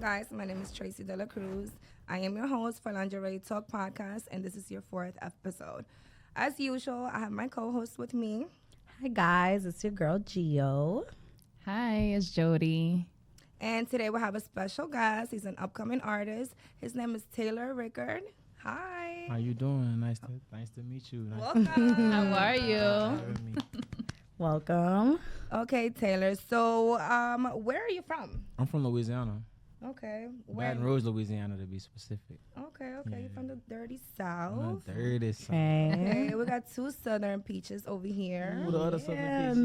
guys, my name is Tracy de la Cruz. I am your host for Lingerie Talk Podcast, and this is your 4th episode. As usual, I have my co-host with me. Hi guys, it's your girl Gio. Hi, it's Jody. And today we have a special guest. He's an upcoming artist. His name is Taylor Ricard. Hi. How you doing? Nice to meet you. Welcome. How are you? Welcome. Okay, Taylor. So, where are you from? I'm from Louisiana. Okay. Baton Rouge, Louisiana, to be specific. Okay. Yeah. You're from the dirty I'm south. the dirty side. Okay, we got 2 southern peaches over here. Who the other southern Yeah, peaches?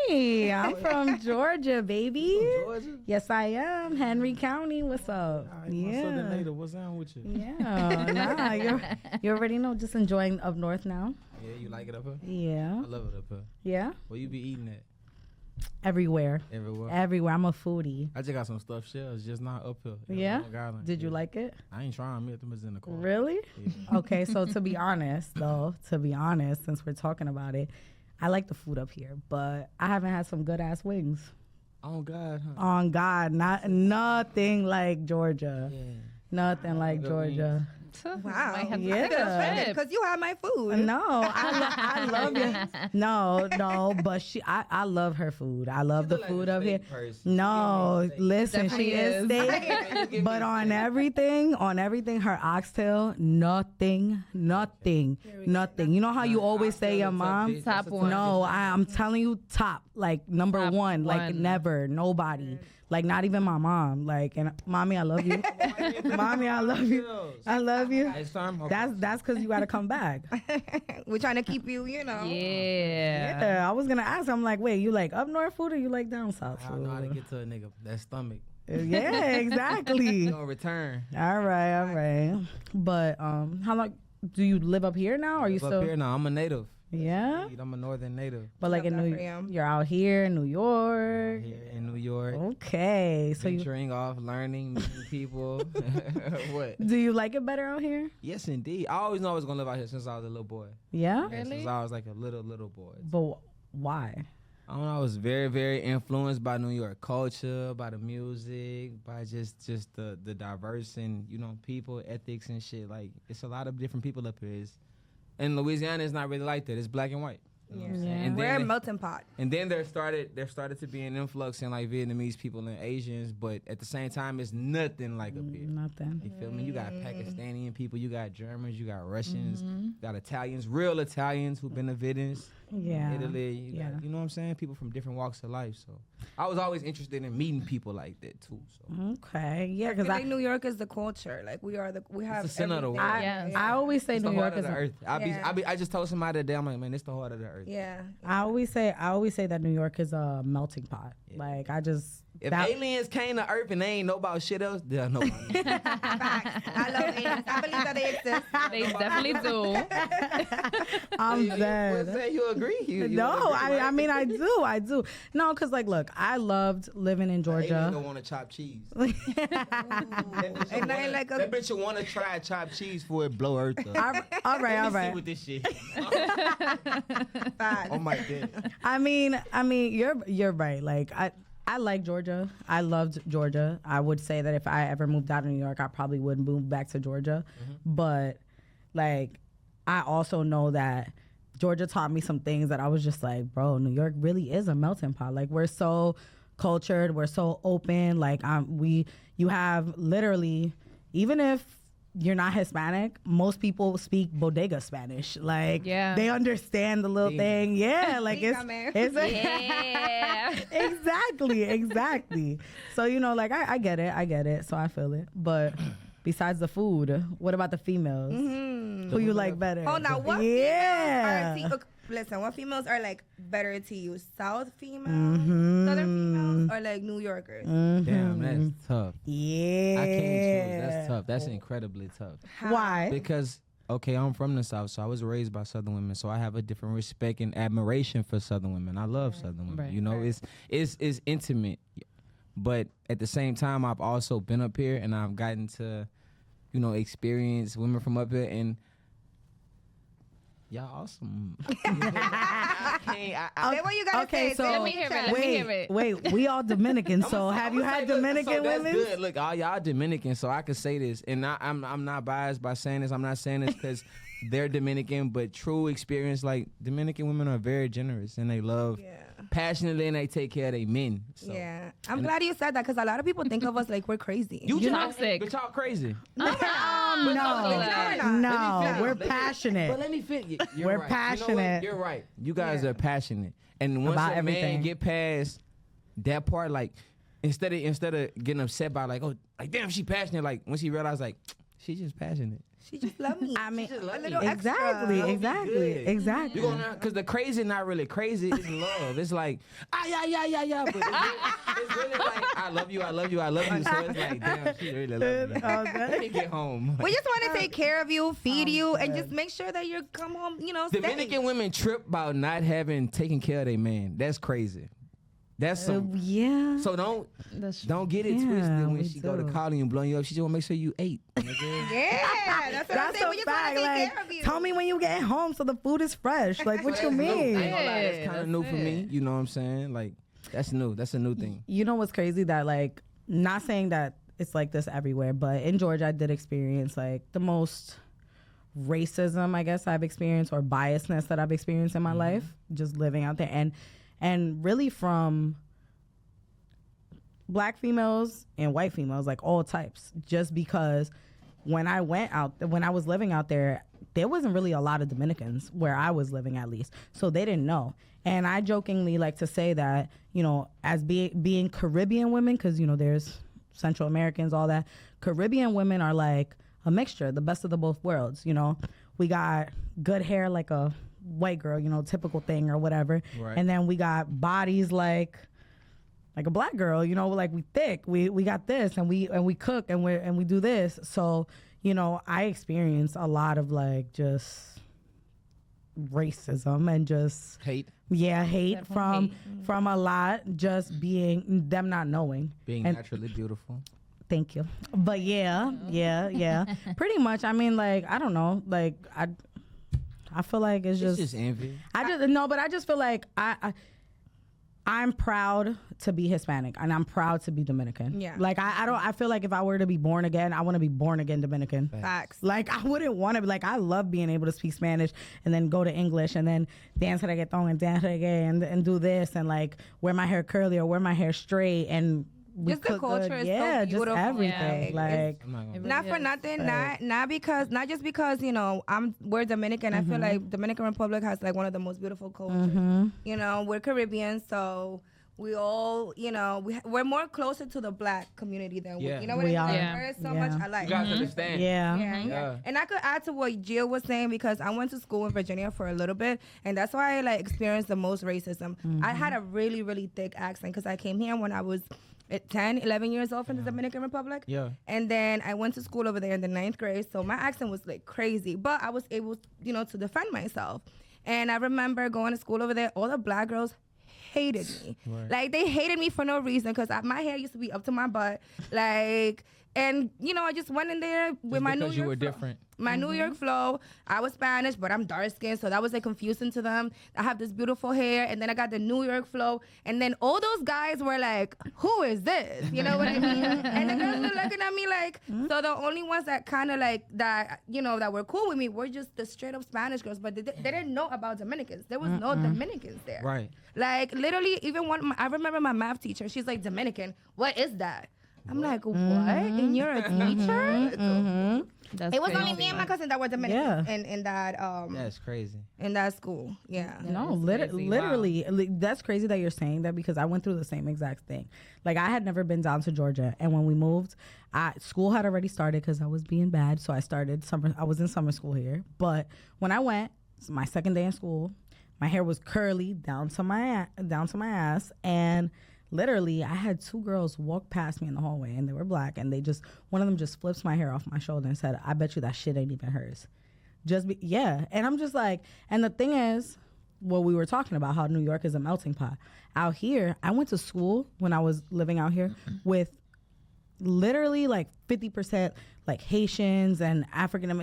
me. I'm from Georgia, baby. From Georgia? Yes, I am. Henry County. What's up? All right, my southern native. What's down with you? Yeah. You already know. Just enjoying up north now. Yeah, you like it up here? Yeah. I love it up here. Yeah. Where you be eating at? Everywhere. Everywhere? I'm a foodie. I just got some stuffed shells, just not up here. Yeah? Long Island. Did you Yeah. like it? I ain't trying. Me at them is in the car. Really? Yeah. Okay, so to be honest, since we're talking about it, I like the food up here, but I haven't had some good ass wings. Oh God, huh? On God, nothing like Georgia. Yeah. Nothing like Good Georgia. Wow. Might have to Yeah. take a trip. Because you have my food. No, I love it. No, but I love her food. I love the look like food a up here. steak person. No, She give me steak. listen, Definitely she is is. steak. Give me But on everything, her oxtail, nothing. You know how you always say your mom? Top one. No, I'm telling you, top, like number Top one, like one. never, nobody, like not even my mom. Like, and mommy, I love you. Mommy, I love you. I love you. Next time? Okay. That's because you got to come back. We're trying to keep you, Yeah. Yeah, I was gonna ask. I'm like, wait, you like up north food or you like down south I know how to food? get to a nigga. That stomach. Yeah, exactly. You don't return. All right. But how long do you live up here now? Or are you Up still? here now. I'm a native. Yeah. I'm a northern native. But like Love in that New for you. you're out here in New York. Here in New York. Okay, so you Venturing off, learning, meeting people. What? do you like it better out here? Yes, indeed. I always knew I was gonna live out here since I was a little boy. Yeah. Yeah, Really? since I was like a little boy. But why? I don't know. I was very, very influenced by New York culture, by the music, by just the diverse and people, ethics and shit. Like it's a lot of different people up here. In Louisiana, it's not really like that. It's black and white. You know what I'm saying? And We're a then, melting pot. and then there started to be an influx in like Vietnamese people and Asians, but at the same time, it's nothing like up here. Nothing. You feel me? You got Pakistani people, you got Germans, you got Russians, you got Italians, real Italians who've been to Venice, Yeah. Italy. You got, you know what I'm saying? People from different walks of life. So I was always interested in meeting people like that too. So Okay. Yeah, I feel because like New York is the culture. Like we have the center of the everything. world. Yes. I always say it's New the York heart of is the earth. Yeah. I just told somebody today, I'm like, man, it's the heart of the earth. Yeah. I always say that New York is a melting pot. Yeah. Like I just If aliens came to Earth and they ain't know about shit else, they'll know about it. Facts. I love aliens. I believe that they exist. They definitely do. I'm What's dead. that? You agree? You No, agree, right? I mean I do. No, because like look, I loved living in Alien Georgia. don't want to chop cheese. Ain't nothing like That a. bitch will want to try chop cheese for it blow Earth up. All right. See with this shit. Fact. Oh my god. I mean, you're right. Like I like Georgia. I loved Georgia. I would say that if I ever moved out of New York, I probably would move back to Georgia. But like, I also know that Georgia taught me some things that I was just like, bro, New York really is a melting pot. Like we're so cultured, we're so open. Like you have literally, even if you're not Hispanic, most people speak bodega Spanish. Like Yeah. they understand the little thing. Yeah, like Dígame. it's Yeah. exactly. So like I get it. So I feel it. But besides the food, what about the females? Who you like better? Oh, now what Yeah. females are listen, what females are like better to you? South females, Southern females, or like New Yorkers? Damn, that's tough. Yeah. I can't choose. That's tough. That's incredibly tough. Why? Because okay, I'm from the South, so I was raised by Southern women, so I have a different respect and admiration for Southern women. I love Southern women. Right. You know, it's intimate, but at the same time, I've also been up here and I've gotten to, experience women from up here, and y'all awesome. I can't. Say what you gotta Okay, say. so Say Let me hear it. Let me hear it. wait, we all Dominican. So have you had Dominican that's women? good. Look, all y'all Dominican, so I can say this, and I'm not biased by saying this. I'm not saying this because they're Dominican, but true experience, like Dominican women are very generous and they love passionately and they take care of their men. So. Yeah, I'm glad you said that because a lot of people think of us like we're crazy. You toxic. But y'all crazy. No, we're passionate. But let me fit you. You're We're right. passionate. You know what? You're right. You guys are passionate, and once About a everything. man get past that part, like instead of getting upset by like, oh, like damn, she passionate. Like when she realized like she's just passionate. She just love me. I mean, a little exactly, extra. exactly. You gonna because the crazy not really crazy. It's love. It's like yeah. But it's really like I love you. So it's like damn, she really loves me. Let me get home. We just want to take care of you, feed you, and just make sure that you come home, safe. Dominican women trip about not having taken care of their man. That's crazy. That's some. Yeah. So don't get it Yeah, twisted we when she go to do. calling you and blowing you up. She just want to make sure you ate. Nigga. Yeah, that's what I'm That's saying. a We just want fact. to take Like, care of you. tell me when you get home so the food is fresh. Like, what you That's new. I mean? ain't gonna lie, that's Yeah, kind of that's new for me. it. You know what I'm saying? Like that's new. That's a new thing. You know what's crazy? That like, not saying that it's like this everywhere, but in Georgia, I did experience like the most racism, I guess, I've experienced, or biasness that I've experienced in my life, just living out there, and really from Black females and white females, like all types. Just because when I was living out there wasn't really a lot of Dominicans where I was living, at least, so they didn't know. And I jokingly like to say that, as being Caribbean women, because there's Central Americans, all that, Caribbean women are like a mixture, the best of the both worlds. We got good hair like a white girl, typical thing or whatever, Right. and then we got bodies like a Black girl, like we thick, we got this, and we cook and we do this. So, I experienced a lot of like just racism and just Hate. hate Definitely from a lot, just being them not knowing. Being And- naturally beautiful. Thank you. But yeah. Pretty much. I mean, like, I don't know, like I feel like it's just envy. I just feel like I'm proud to be Hispanic and I'm proud to be Dominican. Yeah. Like I feel like if I were to be born again, I want to be born again Dominican. Facts. Like I wouldn't want to be like, I love being able to speak Spanish and then go to English and then dance reggaeton and dance reggae and do this and like wear my hair curly or wear my hair straight and we Just the cook culture good. is so Yeah, just beautiful. everything. Yeah. Like I'm not gonna It Not really for is. nothing, not just because we're Dominican. I feel like Dominican Republic has like one of the most beautiful cultures. We're Caribbean, so we all we're more closer to the Black community than Yeah. you know what We I mean. are. Yeah. There's so Yeah. much alike. You guys understand? yeah. Yeah. And I could add to what Gio was saying because I went to school in Virginia for a little bit, and that's why I like experienced the most racism. I had a really, really thick accent because I came here when I was 10, 11 years old from the Dominican Republic. Yeah. And then I went to school over there in the 9th grade, so my accent was like crazy, but I was able, to defend myself. And I remember going to school over there, all the Black girls hated me. Right. Like they hated me for no reason because my hair used to be up to my butt. Like, and I just went in there with my New York because you were flow. different. My New York flow. I was Spanish, but I'm dark skinned, so that was like confusing to them. I have this beautiful hair, and then I got the New York flow, and then all those guys were like, "Who is this?" You know what I mean? And the girls were looking at me like. So the only ones that kind of like that, that were cool with me were just the straight up Spanish girls, but they didn't know about Dominicans. There was no Dominicans there. Right. Like literally, even I remember my math teacher. She's like, "Dominican, what is that?" I'm like, "What? And you're a teacher?" That's It was crazy. only me and my cousin that were Dominican Yeah. in that That's crazy. in that school. Yeah. No, That's crazy. literally, that's crazy that you're saying that because I went through the same exact thing. Like I had never been down to Georgia, and when we moved, school had already started because I was being bad. So I was in summer school here. But when I went, it's my second day in school, my hair was curly down to my ass, and literally I had two girls walk past me in the hallway, and they were Black, and one of them just flips my hair off my shoulder and said, "I bet you that shit ain't even hers." And I'm just like, and the thing is, what we were talking about, how New York is a melting pot. Out here, I went to school when I was living out here with literally like 50% like Haitians and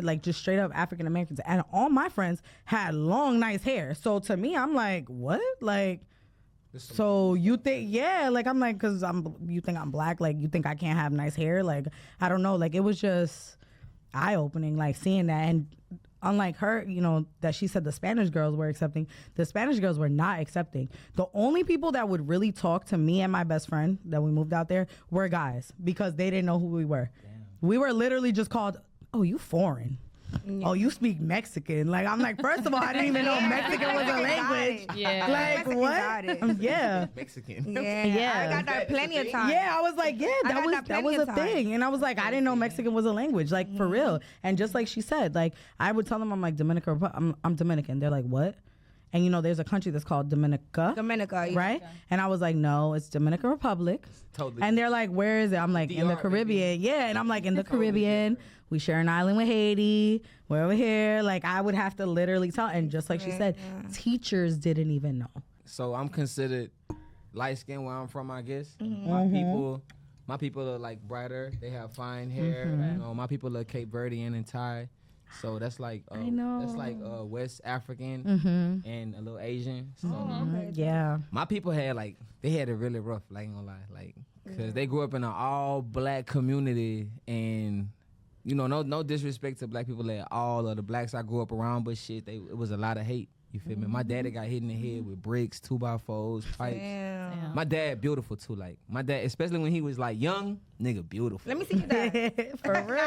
like just straight up African Americans, and all my friends had long, nice hair. So to me, I'm like, what? Like, so you think, yeah, like I'm like, cause you think I'm black, like you think I can't have nice hair, like I don't know, like it was just eye opening, like seeing that. And unlike her, you know, that she said the Spanish girls were accepting, the Spanish girls were not accepting. The only people that would really talk to me and my best friend that we moved out there were guys, because they didn't know who we were. Damn. We were literally just called, oh, you foreign. Yeah. Oh, you speak Mexican. Like, I'm like, first of all, I didn't even know Mexican was a language. Yeah. Like, what? Yeah. Mexican. Yeah. I got that plenty of times. Yeah, I was like, yeah, that was a thing. And I was like, I didn't know Mexican was a language, like, for real. And just like she said, like, I would tell them, I'm like, I'm Dominican. They're like, what? And you know, there's a country that's called Dominica, right? Yeah. And I was like, no, it's Dominican Republic. Totally. And they're like, where is it? I'm like, in the Caribbean. Baby. Yeah, and I'm like, in the Caribbean. We share an island with Haiti. We're over here. Like, I would have to literally tell. And just like she said, teachers didn't even know. So I'm considered light skinned where I'm from, I guess. My people are like brighter. They have fine hair. You know, my people are Cape Verdean and Thai. So that's like West African and a little Asian. So yeah, my people had like, they had it really rough. Like, ain't gonna lie, like, cause they grew up in an all black community, and you know, no disrespect to black people at all, or the blacks I grew up around, but shit, it was a lot of hate. You feel me? My daddy got hit in the head with bricks, 2x4s, pipes. Damn. My dad beautiful too. Like, my dad, especially when he was like young, nigga beautiful. Let me see your dad. For real.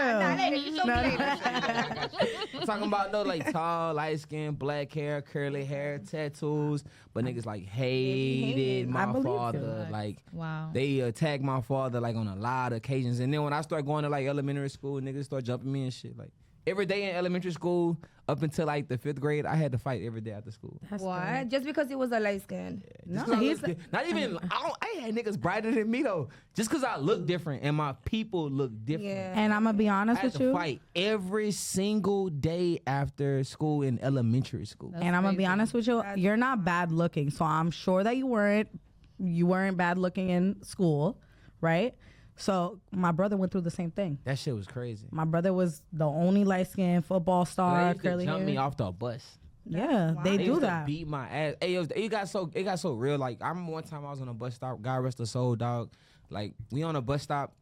I'm talking about no like tall, light skin, black hair, curly hair, tattoos, but niggas like hated my father. Like, wow. They attacked my father like on a lot of occasions. And then when I started going to like elementary school, niggas start jumping me and shit. Like, every day in elementary school, up until like the 5th grade, I had to fight every day after school. That's what? Good. Just because he was a light skin? Yeah, no, he's not even. I had niggas brighter than me though. Just because I look different and my people look different. Yeah. And I'm gonna be honest with you. I had to fight every single day after school in elementary school. And I'm gonna be honest with you. You're not bad looking, so I'm sure that you weren't bad looking in school, right? So my brother went through the same thing. That shit was crazy. My brother was the only light-skinned football star. They used to jump me off the bus. Yeah, wow. They do that. Beat my ass. Hey, it got so real. Like, I remember one time I was on a bus stop. God rest her soul, dog. Like, we on a bus stop,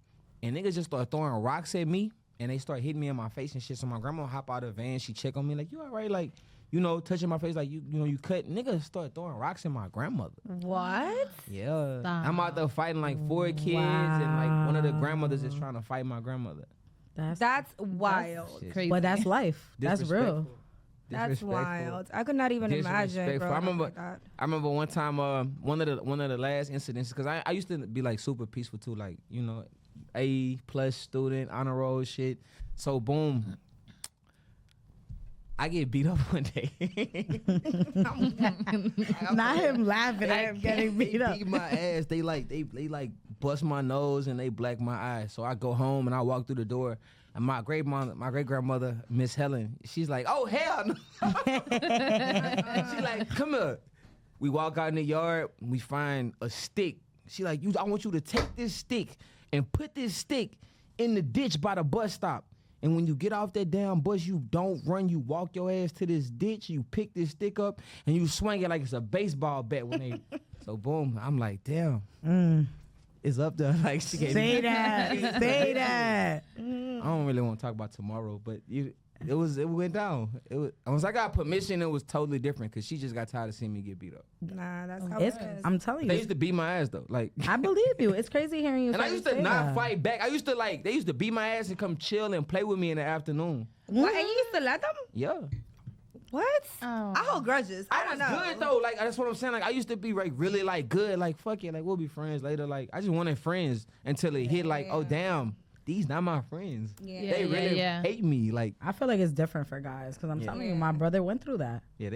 and niggas just start throwing rocks at me, and they start hitting me in my face and shit. So my grandma hop out of the van. She check on me like, you all right? Like, you know, touching my face like, you know, you cut. Niggas start throwing rocks at my grandmother. What? Yeah. Stop. I'm out there fighting like 4 kids, and like one of the grandmothers is trying to fight my grandmother. That's wild. That's crazy. But that's life. That's real. That's wild. I could not even imagine, bro. I remember one time, one of the last incidents, because I used to be like super peaceful too, like, you know, A+ student, honor roll shit. So boom, I get beat up one day. Not him laughing at him getting beat up. They beat my ass. They like bust my nose and they black my eyes. So I go home and I walk through the door. And my great grandmother, Miss Helen, she's like, oh hell no. She's like, come here. We walk out in the yard. We find a stick. She like, I want you to take this stick and put this stick in the ditch by the bus stop. And when you get off that damn bus, you don't run. You walk your ass to this ditch. You pick this stick up and you swing it like it's a baseball bat. So boom, I'm like, damn, it's up there. Like, she gave say that. I don't really want to talk about tomorrow, but it went down. Once I got permission, it was totally different because she just got tired of seeing me get beat up. Nah, that's how it is. I'm telling you. They used to beat my ass though. Like, I believe you. It's crazy hearing you. And I used to not fight back. I used to they used to beat my ass and come chill and play with me in the afternoon. What? And you used to let them? Yeah. What? Oh. I hold grudges. I don't know. Good though. Like, that's what I'm saying. Like, I used to be like really like good. Like, fuck it. Like, we'll be friends later. Like, I just wanted friends until it hit like, oh damn, these not my friends. Yeah. They really hate me. Like, I feel like it's different for guys because I'm telling you, my brother went through that. Yeah,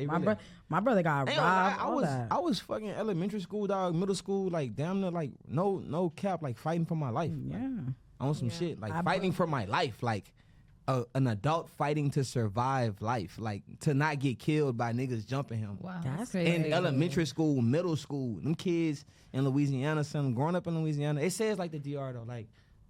my brother got robbed. I was fucking elementary school, dog, middle school, like damn near like no cap, like fighting for my life. Yeah, like, on some shit, like fighting for my life, like an adult fighting to survive life, like to not get killed by niggas jumping him. Wow, that's crazy. In elementary school, middle school, them kids in Louisiana, growing up in Louisiana, it says like the DR though, like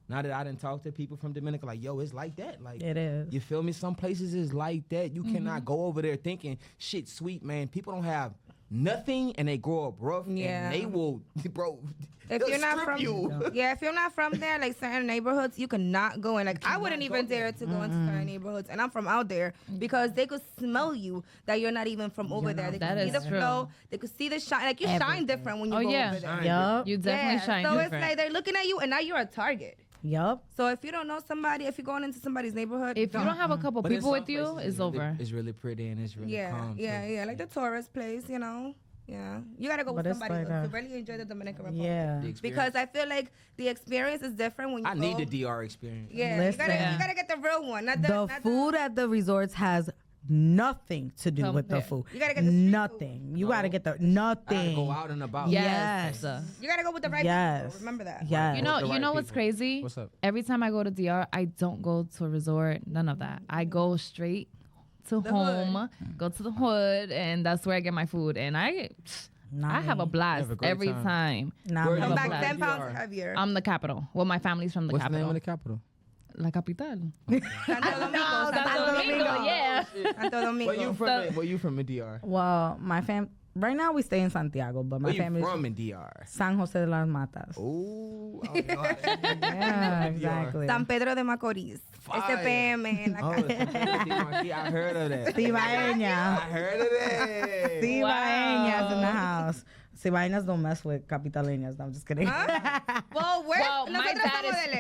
Now that I done talked to people from Dominica, like, yo, it's like that. Like, It is. you feel me? Some places is like that. You cannot go over there thinking shit sweet, man. People don't have nothing and they grow up rough. Yeah. And they will, bro. If they'll you're not strip from, you. yeah, if you're not from there, like certain neighborhoods, you cannot go in. Like I wouldn't even dare to go into certain neighborhoods, and I'm from out there because they could smell you that you're not even from over there. They That could see is the true. flow, they could see the shine. Like you shine different when you Oh, go yeah. over there. Yup. You definitely shine so different. it's like they're looking at you, and now you're a target. Yup. So if you don't know somebody, if you're going into somebody's neighborhood, if you don't have a couple But in people some with you, places, it's over. It's really pretty and it's really calm. too. like the tourist place, you know. Yeah, you gotta go But with it's somebody like else a- to really enjoy the Dominican Republic. Yeah. The experience. Because I feel like the experience is different when you I go. need the DR experience. Yeah, Listen. you gotta get the real one, not the, The not food at the resorts has nothing to do with the Compare. food. You gotta get the street food. nothing. You No. gotta get the I gotta nothing. go out and about. Yes. You gotta go with the right Yes. people. Remember that. Yes. You With know, the you right know what's people. crazy? What's up? Every time I go to DR, I don't go to a resort. None of that. I go straight to The home, go to the hood, and that's where I get my food. And I have a blast Have a great every time. time. Nah, Where me. Come you back Black. 10 pounds DR. heavier. I'm the capital. Well, my family's from the What's the capital. name of the capital? La capital. Santo Domingo. Santo Domingo, yeah. Santo Domingo. Where you from? Where you from in DR? Well, my fam. Right now we stay in Santiago, but my Where you family from in DR? San Jose de las Matas. Ooh, I don't know how to say that. Yeah, exactly. San Pedro de Macorís. Fire. SPM en la Oh, calle. I heard of that. Cibaeña. I heard of that. Cibaeñas in the house. Cibaeñas don't mess with capitaleñas. No, I'm just kidding. Well, Well,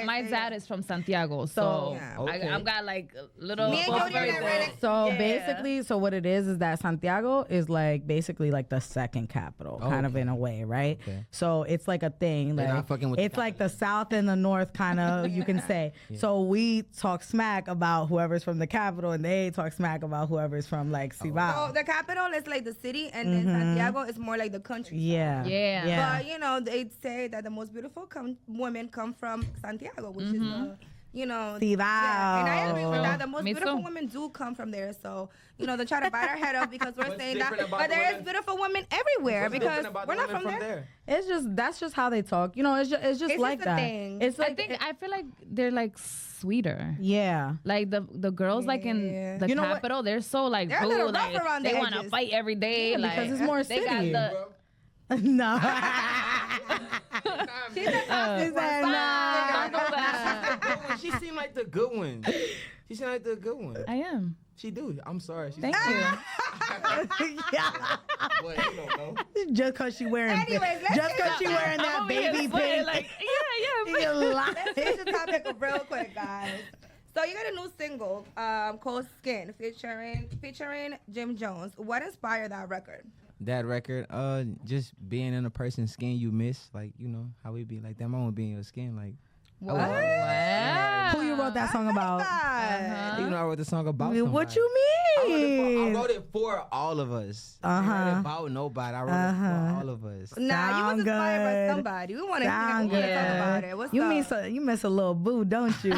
my dad is from Santiago, so Yeah. Okay. I've got like little. Me and both Jody are versions. really- So Yeah. basically, so what it is that Santiago is like basically like the second capital, kind of Okay. in a way, right? Okay. So it's like a thing. They're Like not fucking with the it's like the south and the north, kind of you can say. So we talk smack about whoever's from the capital, and they talk smack about whoever's from like Cibao. So the capital is like the city, and then Santiago is more like the country. Yeah. Yeah. But you know, they say that the most beautiful women come from Santiago, which is the, you know, Cibao. yeah. And I agree with that. The most Me beautiful too. women do come from there. So you know, they try to bite our head off because we're What's saying that. different about But the there is women? beautiful women everywhere What's because different about we're the not women from there. It's just that's just how they talk. You know, it's just It's like just a that. thing. It's like I feel like they're like sweeter. yeah. Like the girls like Yeah. in the You know what? capital, they're so like They're a little rude, rough like, around the they want to edges. fight every day. because like, it's more they got city. the No. She's a toxic He said, one. nah. Don't do that. She seemed like the good one. She seemed like the good one. I am. She do. I'm sorry. She's Thank you. Yeah. But you don't know. Just cause she wearing Anyways, let's just get cause she to- wearing that I'm over here baby sweating, pink. like, yeah. You lie. Let's switch the topic up real quick, guys. So you got a new single called "Skin" featuring Jim Jones. What inspired that record? That record, just being in a person's skin you miss, like, you know, how we be like, damn, I want to be in your skin, like, What? Wow. Who you wrote that song about? you know, I wrote the song about What somebody. you I mean? wrote it for all of us. I didn't write it about nobody. I wrote it for all of us. Nah, you was Sound inspired by good. somebody. We want to Sound talk good. about it. What's You up? mean you miss a little boo, don't you?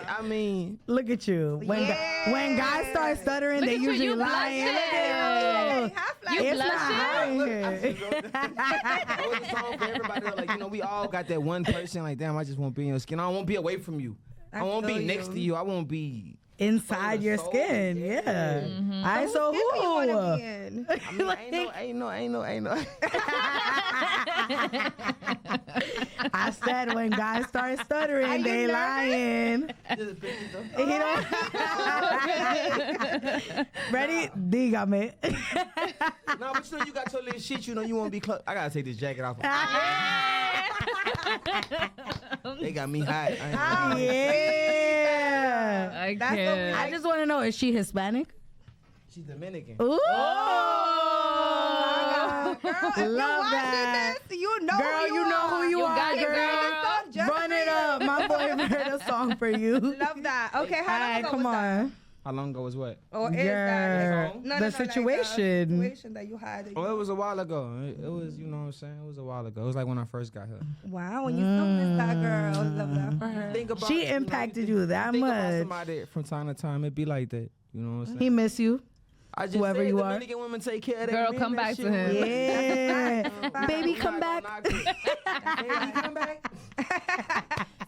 I mean, Look at you. When guys start stuttering, Look they at you, usually you lying. Look blushing. at You you. It's blushing? not hot in here. I wrote the song for everybody. Like, you know, we all got that one person. Like, damn, I just want to be in your skin. I don't want to be away from you. I won't be feel next you. to you. I won't be. Inside your soul, skin, yeah. yeah. I so Who you want to who? be in? I mean, ain't no. I said when guys start stuttering, Are you they nervous? lying. Just pick it up. You know? Ready? Dígame. No, but you know, you got your little shit. You know, you want to be close. I gotta take this jacket off. They got me hot. Yeah. I That's what we can't. I just want to know, is she Hispanic? She's Dominican. Ooh. Girl, if you Love watching that. this, you know Girl, who you know who you You are, got it, girl. girl. Just Run for it you. up. My boy wrote a song for you. Love that. Okay, how long Alright, ago come was that? on. How long ago was what? Or is Girl. that The situation. situation that you had? Oh, it was a while ago. It was, you know what I'm saying? It was a while ago. It was like when I first got here. Wow, when you still miss that girl, love that for her. Think about She it, you know, impacted think- you that think about much. somebody from time to time. It be like that. You know what I'm saying? He miss you. I just whoever said you are. Dominican women take care of Girl, their men. come That back shit to was- him. Yeah. Baby, Baby, I'm come not back. gonna knock it. Baby, come back.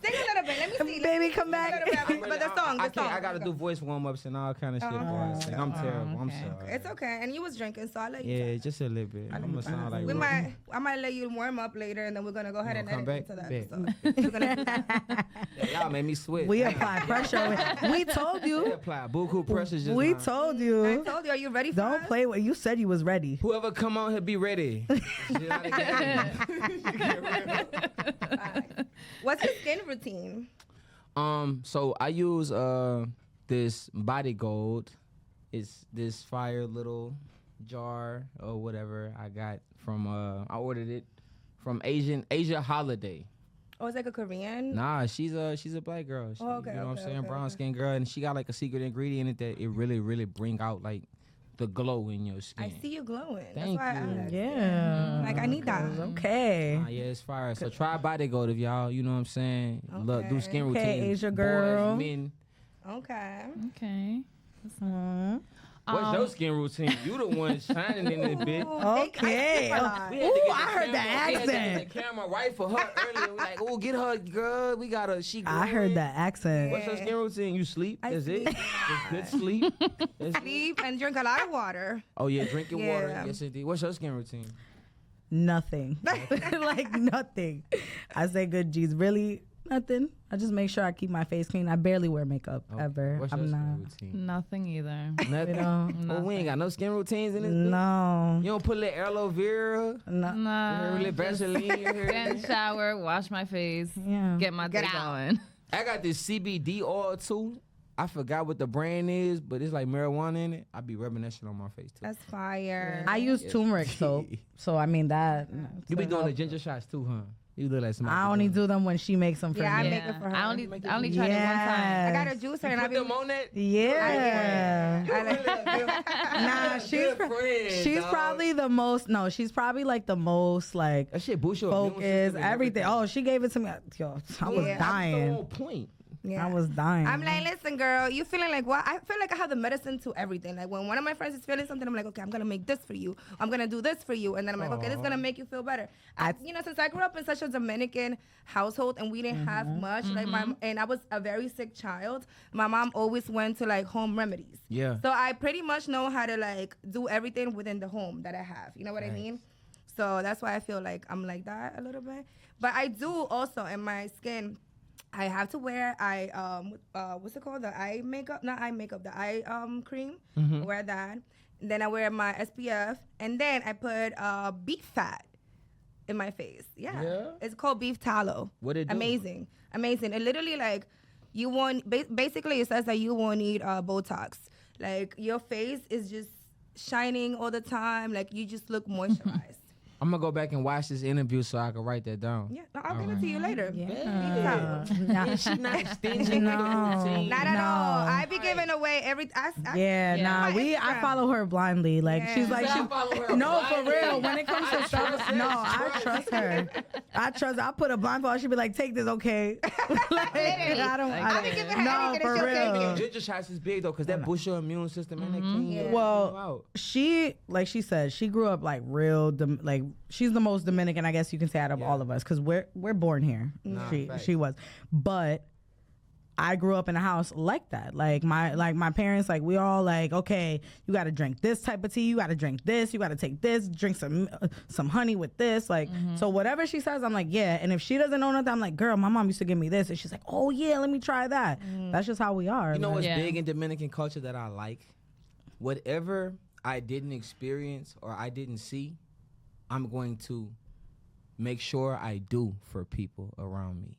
Sing a little bit. Let me see. Baby, come back. But the song. I gotta do voice warm ups and all kind of shit. Before I sing. I'm terrible. I'm okay. sorry. It's okay. And you was drinking, so I'll let you. Yeah, just a little bit. I'm gonna sound like. I might let you warm up later, and then we're gonna go ahead and come edit back? into that. Bet. So we're gonna do that. Yeah, y'all made me sweat. We apply pressure. We told They you. apply buku pressure. Just We now. told I you. told you. Are you ready for Don't us? play with. You said you was ready. Whoever come on here, be ready. Shit out of game. What's your skin routine? So I use this body gold. It's this fire little jar or whatever I got from I ordered it from Asia Holiday. Oh, it's like a Korean. Nah, she's a black girl. She, Oh, okay, you know what I'm okay, saying? okay, Brown okay. skin girl, and she got like a secret ingredient in it that it really bring out like the glow in your skin. I see you glowing. Thank That's why you. I asked. Yeah. Like I need that. Okay. Yeah, it's fire. So try body gold if y'all, you know what I'm saying? Look, do Okay. skin Okay, routines. Asia girl. Boys, men. Okay. Okay. Mhm. What's your skin routine? You the one shining in this bitch. Okay. We had to get Ooh, the I heard the camera- we had to get accent. The camera right for her earlier. We like, oh, get her, girl. We got her. She. I heard glowing. that accent. What's your skin routine? You sleep? I That's it. sleep. Just good sleep. That's it. Sleep and drink a lot of water. Oh yeah, drink your water. Yeah. Yes, indeed. What's your skin routine? Nothing. Like nothing. I say good G's. Really nothing. I just make sure I keep my face clean. I barely wear makeup ever. What's your I'm skin not. routine? Nothing either. Nothing. don't. Oh, we ain't got no skin routines in this. bitch? No. You don't put a little aloe vera, No. a Nah. little Just Vaseline in your get hair. in shower, wash my face, Yeah. get my day going. I got this CBD oil too. I forgot what the brand is, but it's like marijuana in it. I be rubbing that shit on my face too. That's fire. I use turmeric soap. So I mean that. You be doing the ginger shots too, huh? You look like somebody. I only do them when she makes them for Yeah, I me. make it for her. I only tried it one time. I got a juicer and I Put be. them on that. Yeah. Nah, Good friend, she's dog. probably the most. No, she's probably like the most like That shit boost your immune focused. system and Everything. Oh, she gave it to me. Yo, I was Yeah. So dying. on point. Yeah. I was dying. I'm like, listen, girl, you feeling like what? I feel like I have the medicine to everything. Like when one of my friends is feeling something, I'm like, okay, I'm gonna make this for you. I'm gonna do this for you, and then I'm like, okay, this is gonna make you feel better. Since I grew up in such a Dominican household and we didn't have much, like and I was a very sick child. My mom always went to like home remedies. Yeah. So I pretty much know how to like do everything within the home that I have. You know what I mean? So that's why I feel like I'm like that a little bit. But I do also in my skin. I have to wear what's it called? The eye makeup, not eye makeup, the eye cream. I wear that. And then I wear my SPF, and then I put beef fat in my face. Yeah. It's called beef tallow. What it do? Amazing. It literally like you won't. Basically, it says that you won't need Botox. Like your face is just shining all the time. Like you just look moisturized. I'm gonna go back and watch this interview so I can write that down. Yeah, no, I'll give it to you later. Yeah. Yeah, she not stingy. No. Not at No. all. I be giving away Yeah, nah, My I Instagram. follow her blindly. Like Yeah. she's like, I follow her no, for blindly. real. When it comes to stuff, no, I trust her. I put a blindfold. She'd be like, take this, okay? Like, I don't. I be giving her no, anything for and she'll take real. it. Ginger shots is big though, cause that boosts your immune system and that clean you Well, out. she, like she said, she grew up like real, like she's the most Dominican, I guess you can say, out of all of us, because we're born here. Nah, she facts. she was, but I grew up in a house like that. Like my parents, like we all like, okay, you got to drink this type of tea, you got to drink this, you got to take this, drink some honey with this, like so whatever she says, I'm like yeah. And if she doesn't know nothing, I'm like, girl, my mom used to give me this, and she's like, oh yeah, let me try that. That's just how we are. You know like, what's Yeah. big in Dominican culture that I like? Whatever I didn't experience or I didn't see, I'm going to make sure I do for people around me.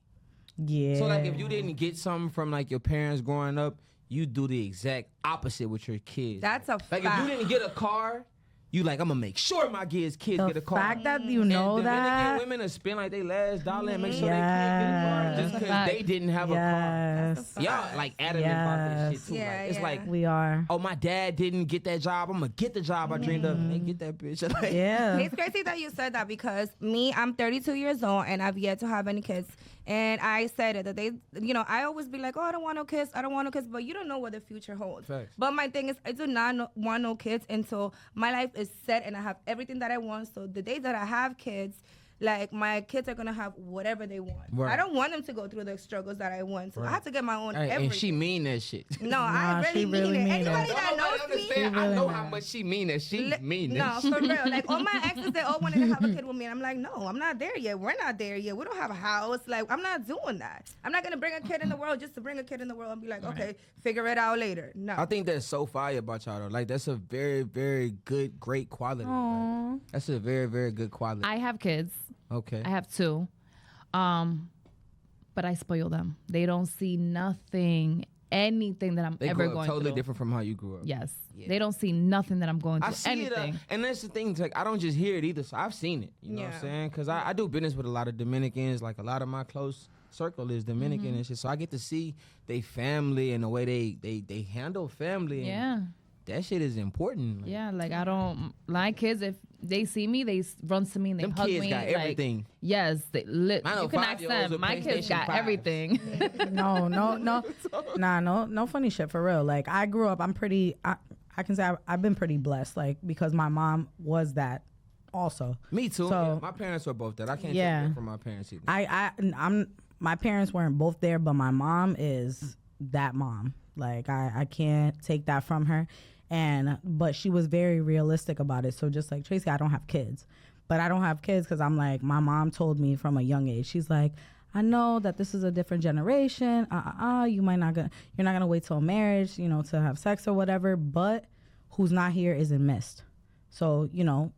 yeah. So like if you didn't get something from like your parents growing up, you do the exact opposite with your kids. That's a like fact. if you didn't get a car, you like, I'm gonna make sure my kids the get a car. fact that you And know Dominican that. women will spend like their last dollar and make sure they kids get a car just That's a because fact. they didn't have a Yes. car. Y'all like adamant about that shit too. Yeah, like, it's yeah. like, We are. oh, my dad didn't get that job. I'm gonna get the job I dreamed of. And they get that bitch. Like, Yeah. It's crazy that you said that because I'm 32 years old and I've yet to have any kids. And I said it that they, I always be like, oh, I don't want no kids, but you don't know what the future holds. Facts. But my thing is, I do not want no kids until my life is set and I have everything that I want. So the day that I have kids, Like my kids are gonna have whatever they want. Right. I don't want them to go through the struggles that I went through. I Right. have to get my own Hey, everything. and she mean that shit. No, I she really really mean it. mean Anybody it. that knows me, I know really how mean much she mean that. She mean no, that. for real. Like all my exes, they all wanted to have a kid with me, and I'm like, no, I'm not there yet. We're not there yet. We don't have a house. Like I'm not doing that. I'm not gonna bring a kid in the world just to bring a kid in the world and be like, okay, figure it out later. No. I think that's so fire about y'all though. Like that's a very, very good, great quality. Like, that's a very, very good quality. I have kids. Okay. I have 2. But I spoil them. They don't see anything that I'm They ever grew up going totally through. different from how you grew up. Yes. They don't see nothing that I'm going through. I see anything. it, and that's the thing. It's like I don't just hear it either. So I've seen it. You know what I'm saying? Because I do business with a lot of Dominicans. Like a lot of my close circle is Dominican and shit. So I get to see they family and the way they handle family. Yeah. And that shit is important. Like, Yeah, like I don't, my kids, if they see me, they run to me and they them hug kids me. got like, everything. Yes, I know you can ask 5-year-olds them. with My kids PlayStation got 5s. everything. No, no funny shit for real. Like I grew up, I can say I've been pretty blessed, like because my mom was that also. Me too. So- Yeah, my parents were both that. I can't take Yeah. that from my parents either. My parents weren't both there, but my mom is that mom. Like I can't take that from her. But she was very realistic about it. So just like Tracy, I don't have kids, but I don't have kids because I'm like, my mom told me from a young age, she's like, I know that this is a different generation. You're not gonna wait till marriage, to have sex or whatever, but who's not here isn't missed. So,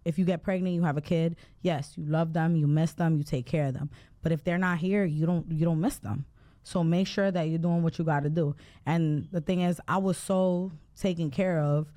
if you get pregnant, you have a kid, yes, you love them, you miss them, you take care of them. But if they're not here, you don't miss them. So make sure that you're doing what you got to do. And the thing is, I was so taken care of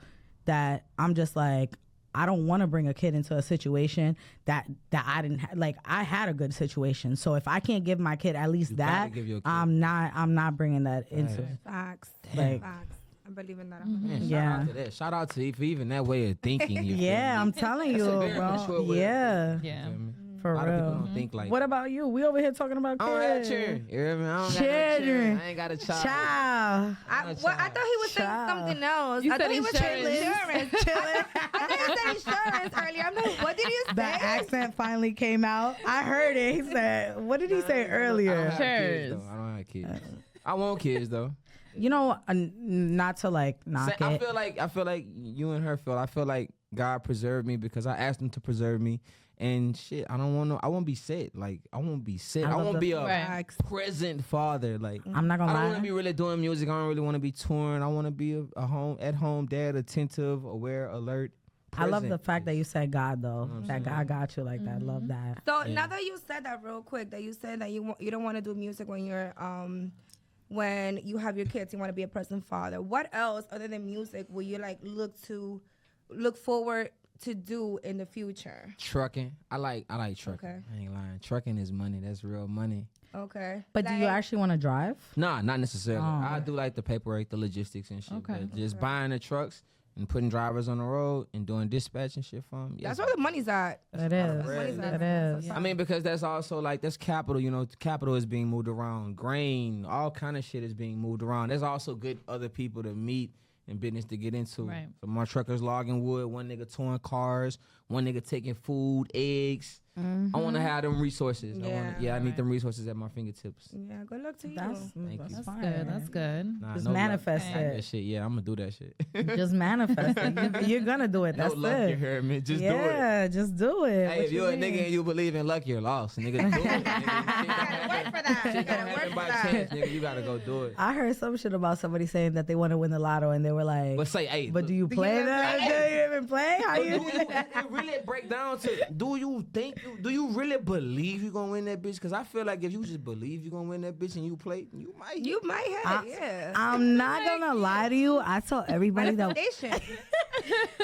that I'm just like, I don't want to bring a kid into a situation that I didn't like. I had a good situation. So if I can't give my kid at least You gotta that, give your kid. I'm not bringing that into it. Facts. Like- Facts. I believe in that. Man, Yeah. Shout out to that. Shout out to you for even that way of thinking. You feel Yeah, me? I'm telling you, That's a very mature bro. way of Yeah, thinking, Yeah. you feel me? for A lot of people real. don't think like What about you? We over here talking about I don't have kids. children. You hear me? I don't got no Children. children. I ain't got a child. Child. I thought he was saying Child. something else. You I said thought he was saying insurance. insurance. I thought he said insurance earlier. I'm like, what did you say? The accent finally came out. I heard it. He said, what did he say I don't earlier? have kids, Cheers. though. I don't have kids. I want kids though. Not to like knock I it. feel like you and her feel. I feel like God preserved me because I asked him to preserve me. And shit, I won't be set. Like I won't be set. I love won't the- be a Right. present father. Like I'm not I gonna don't lie. want to be really doing music. I don't really want to be touring. I want to be a home dad, attentive, aware, alert. I love the present. fact that you said God though. what I'm That God got you like that. Love that. So now that you said that real quick, that you said that you don't want to do music when you're when you have your kids, you want to be a present father. What else other than music will you like look forward to do in the future? Trucking. I like trucking. Okay. I ain't lying. Trucking is money. That's real money. Okay. But do you Like- actually want to drive? Nah, not necessarily. Oh. I do like the paperwork, the logistics and shit. Okay. But just buying the trucks and putting drivers on the road and doing dispatch and shit for them. That's where the money's at. It is. Money's at. It is. I mean, because that's also like that's capital. Capital is being moved around. Grain, all kind of shit is being moved around. There's also good other people to meet and business to get into. Right. So my truckers logging wood, one nigga towing cars, one nigga taking food, eggs. I want to have them resources. I need them resources at my fingertips. Yeah, good luck to you. That's That's fine. good. That's good. Nah, Just no luck. manifest Like it. that shit. Yeah, I'm gonna do that shit. Just manifest it. You're gonna do it. No That's luck, you it. heard me. Just do it. Yeah, just do it. Hey, What if you're a mean? nigga and you believe in luck, you're lost. Nigga, do it. Nigga, You gotta work for that. You shit don't gotta work happen for by that. chance, nigga. You gotta go do it. I heard some shit about somebody saying that they want to win the lotto, and they were like, But say, hey, "But do you play even that? play? Do you even play? How do you?" it really break down to do you really believe you gonna win that bitch? Because I feel like if you just believe you gonna win that bitch and you play, you might. You might have, yeah. I'm not gonna lie to you. I tell everybody that Manifestation.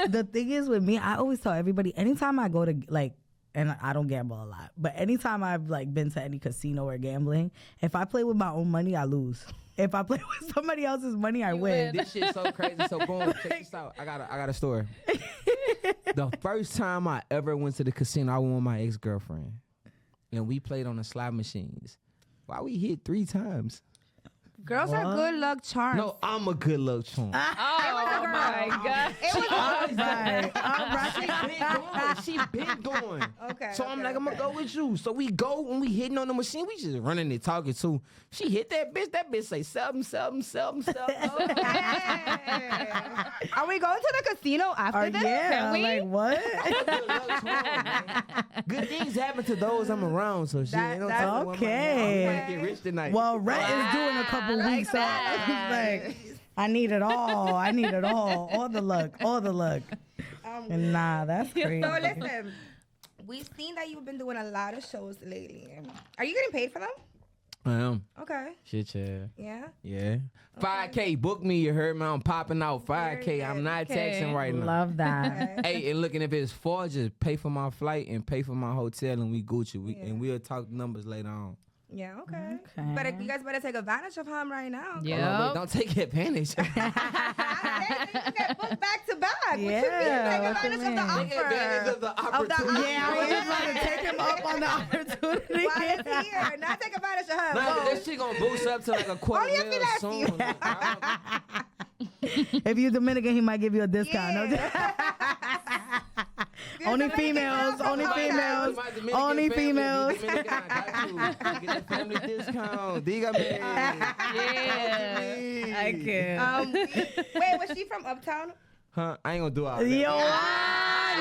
the thing is with me, I always tell everybody anytime I go to like, and I don't gamble a lot, but anytime I've like been to any casino or gambling, if I play with my own money, I lose. If I play with somebody else's money, I win. This shit's so crazy. So boom, check this out. I got a story. The first time I ever went to the casino, I went with my ex-girlfriend. And we played on the slot machines. Why we hit 3 times? Girls are good luck charms. No, I'm a good luck charm. Oh my God. It was She been going. Okay. So I'm like, I'm gonna go with you. So we go when we hitting on the machine, we just running and talking too. She hit that bitch. That bitch say something. Are we going to the casino after this? Yeah, Can we? like what? Good things happen to those I'm around. So shit. That- ain't no that's telling when okay. I'm gonna get rich tonight. Well, Rhett is doing a couple weeks off. Like, I need it all. I need it all the luck, And nah, that's crazy. So listen, we've seen that you've been doing a lot of shows lately. Are you getting paid for them? I am. Okay. Shit, yeah. Yeah. Yeah. 5K, book me. You heard me. I'm popping out 5K. I'm not Okay. texting right now. Love that. Okay. Hey, and looking if it's far, just pay for my flight and pay for my hotel, and we Gucci. And we'll talk numbers later on. Yeah. Okay. Okay. But you guys better take advantage of him right now. Yeah. Hold on, wait, don't take advantage. I'm saying you can get booked back to back. What you mean? Yeah, Take what advantage you of the mean? offer. Take advantage of the opportunity. Yeah, I was just about to take him up on the opportunity. Why is he here? Not take advantage of him. Nah, Whoa. this shit gonna boost up to like a quarter Only if he mil lets soon. you. If you're Dominican, he might give you a discount. No, Yeah. only Dominican females. girl Only from females. My Dominican Only family, females. Dominican, I got you. Get the family discount. Dígame. Yeah. I can't. Wait, was she from Uptown? Huh? I ain't gonna do all that. Yo,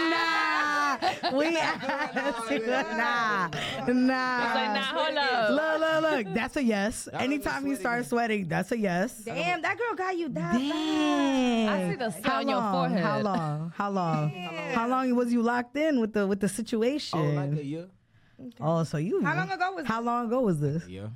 nah. We nah. It's like, nah, hold up. Look. That's a yes. That Anytime was you start sweating, that's a yes. Damn, that girl got you that bad. Dang. I see the scar on your forehead. How long? How long was you locked in with the situation? Oh, like a year? Oh, so you. How long ago was How long ago was this? Yeah.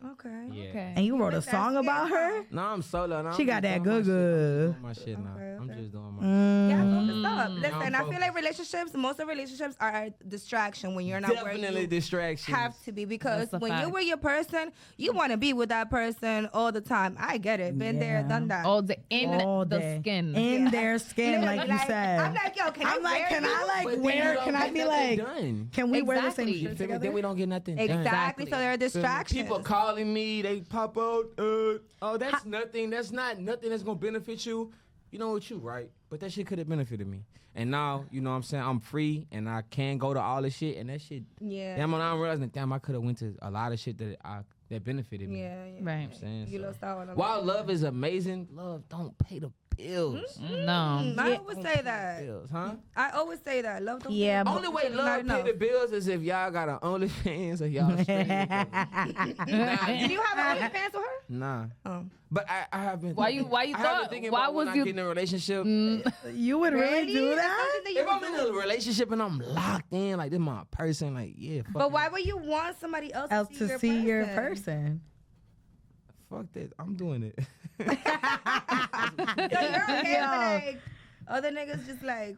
Okay. Yeah. Okay. And you wrote a Like that song about her? No, I'm solo. No, She I'm got just that doing good. my shit. I'm just doing my shit now. Okay, I'm okay. just doing my Yeah, Mm. focus up. Listen, I'm I feel like focused. most of relationships are a distraction when you're not where Definitely you distraction. have to be, because That's a when you're fact. with your person, you want to be with that person all the time. I get it. Been there, Yeah. done that. All the All the day. skin. In Yeah. their skin, Literally, like you said. I'm like, yo, can I wear can you? I like But then wear? you don't Can I get be nothing like? done. Can we wear the same Exactly. shit Figure together? then we don't get nothing done. Exactly. So there are distractions. People calling me, they pop out. Oh, that's nothing. That's not nothing that's gonna benefit you. You know what you right, but that shit could have benefited me. And now, you know what I'm saying, I'm free and I can go to all this shit, and that shit. Yeah. Damn, I'm realizing, damn, I could have went to a lot of shit that that benefited me. Yeah. Right. I'm saying, You so. lost out on a While lot. love is amazing, love don't pay the bills. No. I always say that. Bills, huh? I always say that. Love don't Yeah, but- Only way It's love not pay enough. the bills is if y'all got an OnlyFans or y'all straight. Did you have an OnlyFans with her? Nah. Oh. But I have been. Why you I have been thought? thinking Why about when was I you? get in a relationship. You would really do That's that? something that you If I'm would in do. a relationship and I'm locked in, like this my person, like yeah. Fuck But it. why would you want somebody else Else to to see your person. Fuck that. I'm doing it. So you're okay Yeah. with like other niggas just like,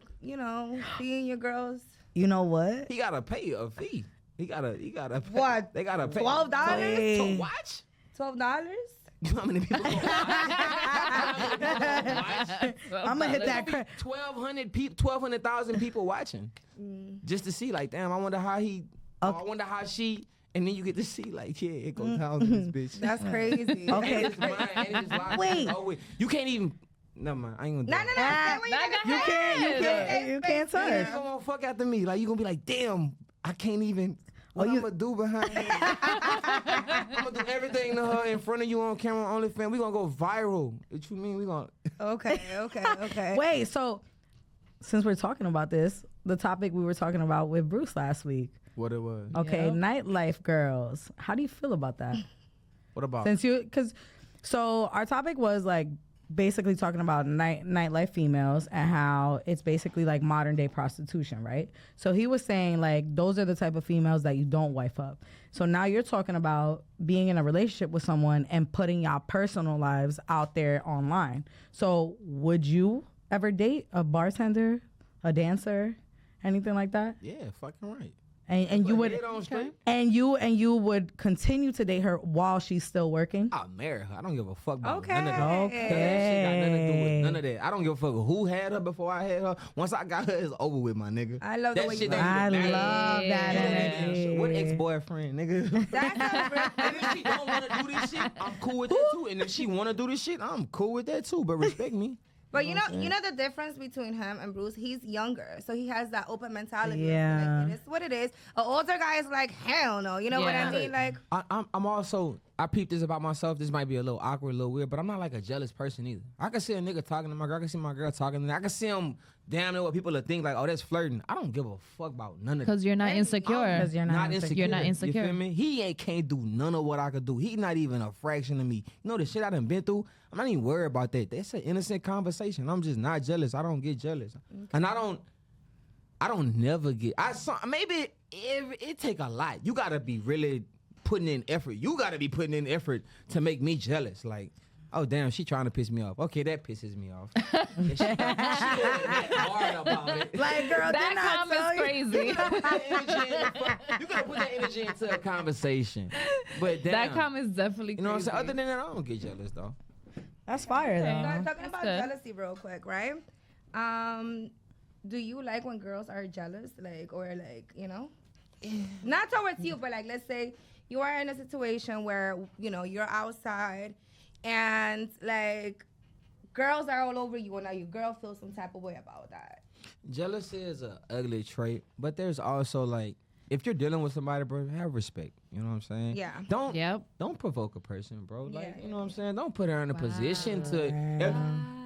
seeing your girls? You know what? He gotta pay a fee. He gotta. Pay. What? They gotta pay. $12? To watch? $12? You know how many people? I'm gonna hit that. 1,200 people, 1,200,000 people watching, just to see. Like, damn, I wonder how he. I wonder how she. And then you get to see, like, yeah, it goes down to this bitch. That's crazy. Okay. And it's mine, and it's locked. Wait. Oh, wait. You can't even. Never mind. I ain't gonna do No. it. Say what you Nah, gonna go say. ahead. You can't You touch. gonna fuck after me. Like, you gonna be like, damn, I can't even. What I'm gonna do behind her? I'm gonna do everything to her in front of you on camera on OnlyFans. We gonna go viral. What you mean? We gonna. Okay. Wait, so since we're talking about this, the topic we were talking about with Bruce last week. What it was? Okay, Yep. nightlife girls. How do you feel about that? What about? So our topic was like basically talking about nightlife females and how it's basically like modern day prostitution, right? So he was saying like those are the type of females that you don't wife up. So now you're talking about being in a relationship with someone and putting your personal lives out there online. So would you ever date a bartender, a dancer, anything like that? Yeah, fucking right. And you would Head on straight. and you would continue to date her while she's still working. I'll marry her. I don't give a fuck about Okay. none of that. Okay. That shit got nothing to do with none of that. I don't give a fuck who had her before I had her. Once I got her, it's over with, my nigga. I love the that way shit you don't I even matter. love that Yeah. energy. What ex-boyfriend, nigga? That's a And if she don't want to do this shit, I'm cool with that too. And if she want to do this shit, I'm cool with that too. But respect me. But you know the difference between him and Bruce. He's younger, so he has that open mentality. Yeah. Like, it is what it is. An older guy is like, hell no. You know what I Yeah. mean? Like, I'm also, I peeped this about myself. This might be a little awkward, a little weird, but I'm not like a jealous person either. I can see a nigga talking to my girl. I can see my girl talking to me. I can see him damn near what people will think like, oh, that's flirting. I don't give a fuck about none of that. Because you're not insecure. Because you're not insecure. You're not You insecure. feel me? He can't do none of what I could do. He not even a fraction of me. You know the shit I done been through? I'm not even worried about that. That's an innocent conversation. I'm just not jealous. I don't get jealous. And I don't never get, maybe it take a lot. You gotta be really putting in effort. You gotta be putting in effort to make me jealous. Like, oh damn, she trying to piss me off. Okay, that pisses me off. And she hard about it. Like, girl, That didn't I comment's tell you? crazy. You gotta put that energy into a conversation. But damn, That comment's definitely you know what I'm crazy. saying? Other than that, I don't get jealous though. That's fire Okay. though. talking about good. jealousy real quick, right? Do you like when girls are jealous, like, or like, you know, not towards you, but like, let's say you are in a situation where, you know, you're outside and like girls are all over you and now your girl feels some type of way about that. Jealousy is an ugly trait, but there's also like, if you're dealing with somebody, bro, have respect. You know what I'm saying? Yeah. Don't provoke a person, bro. Like, Yeah. you know what I'm saying? Don't put her in a position to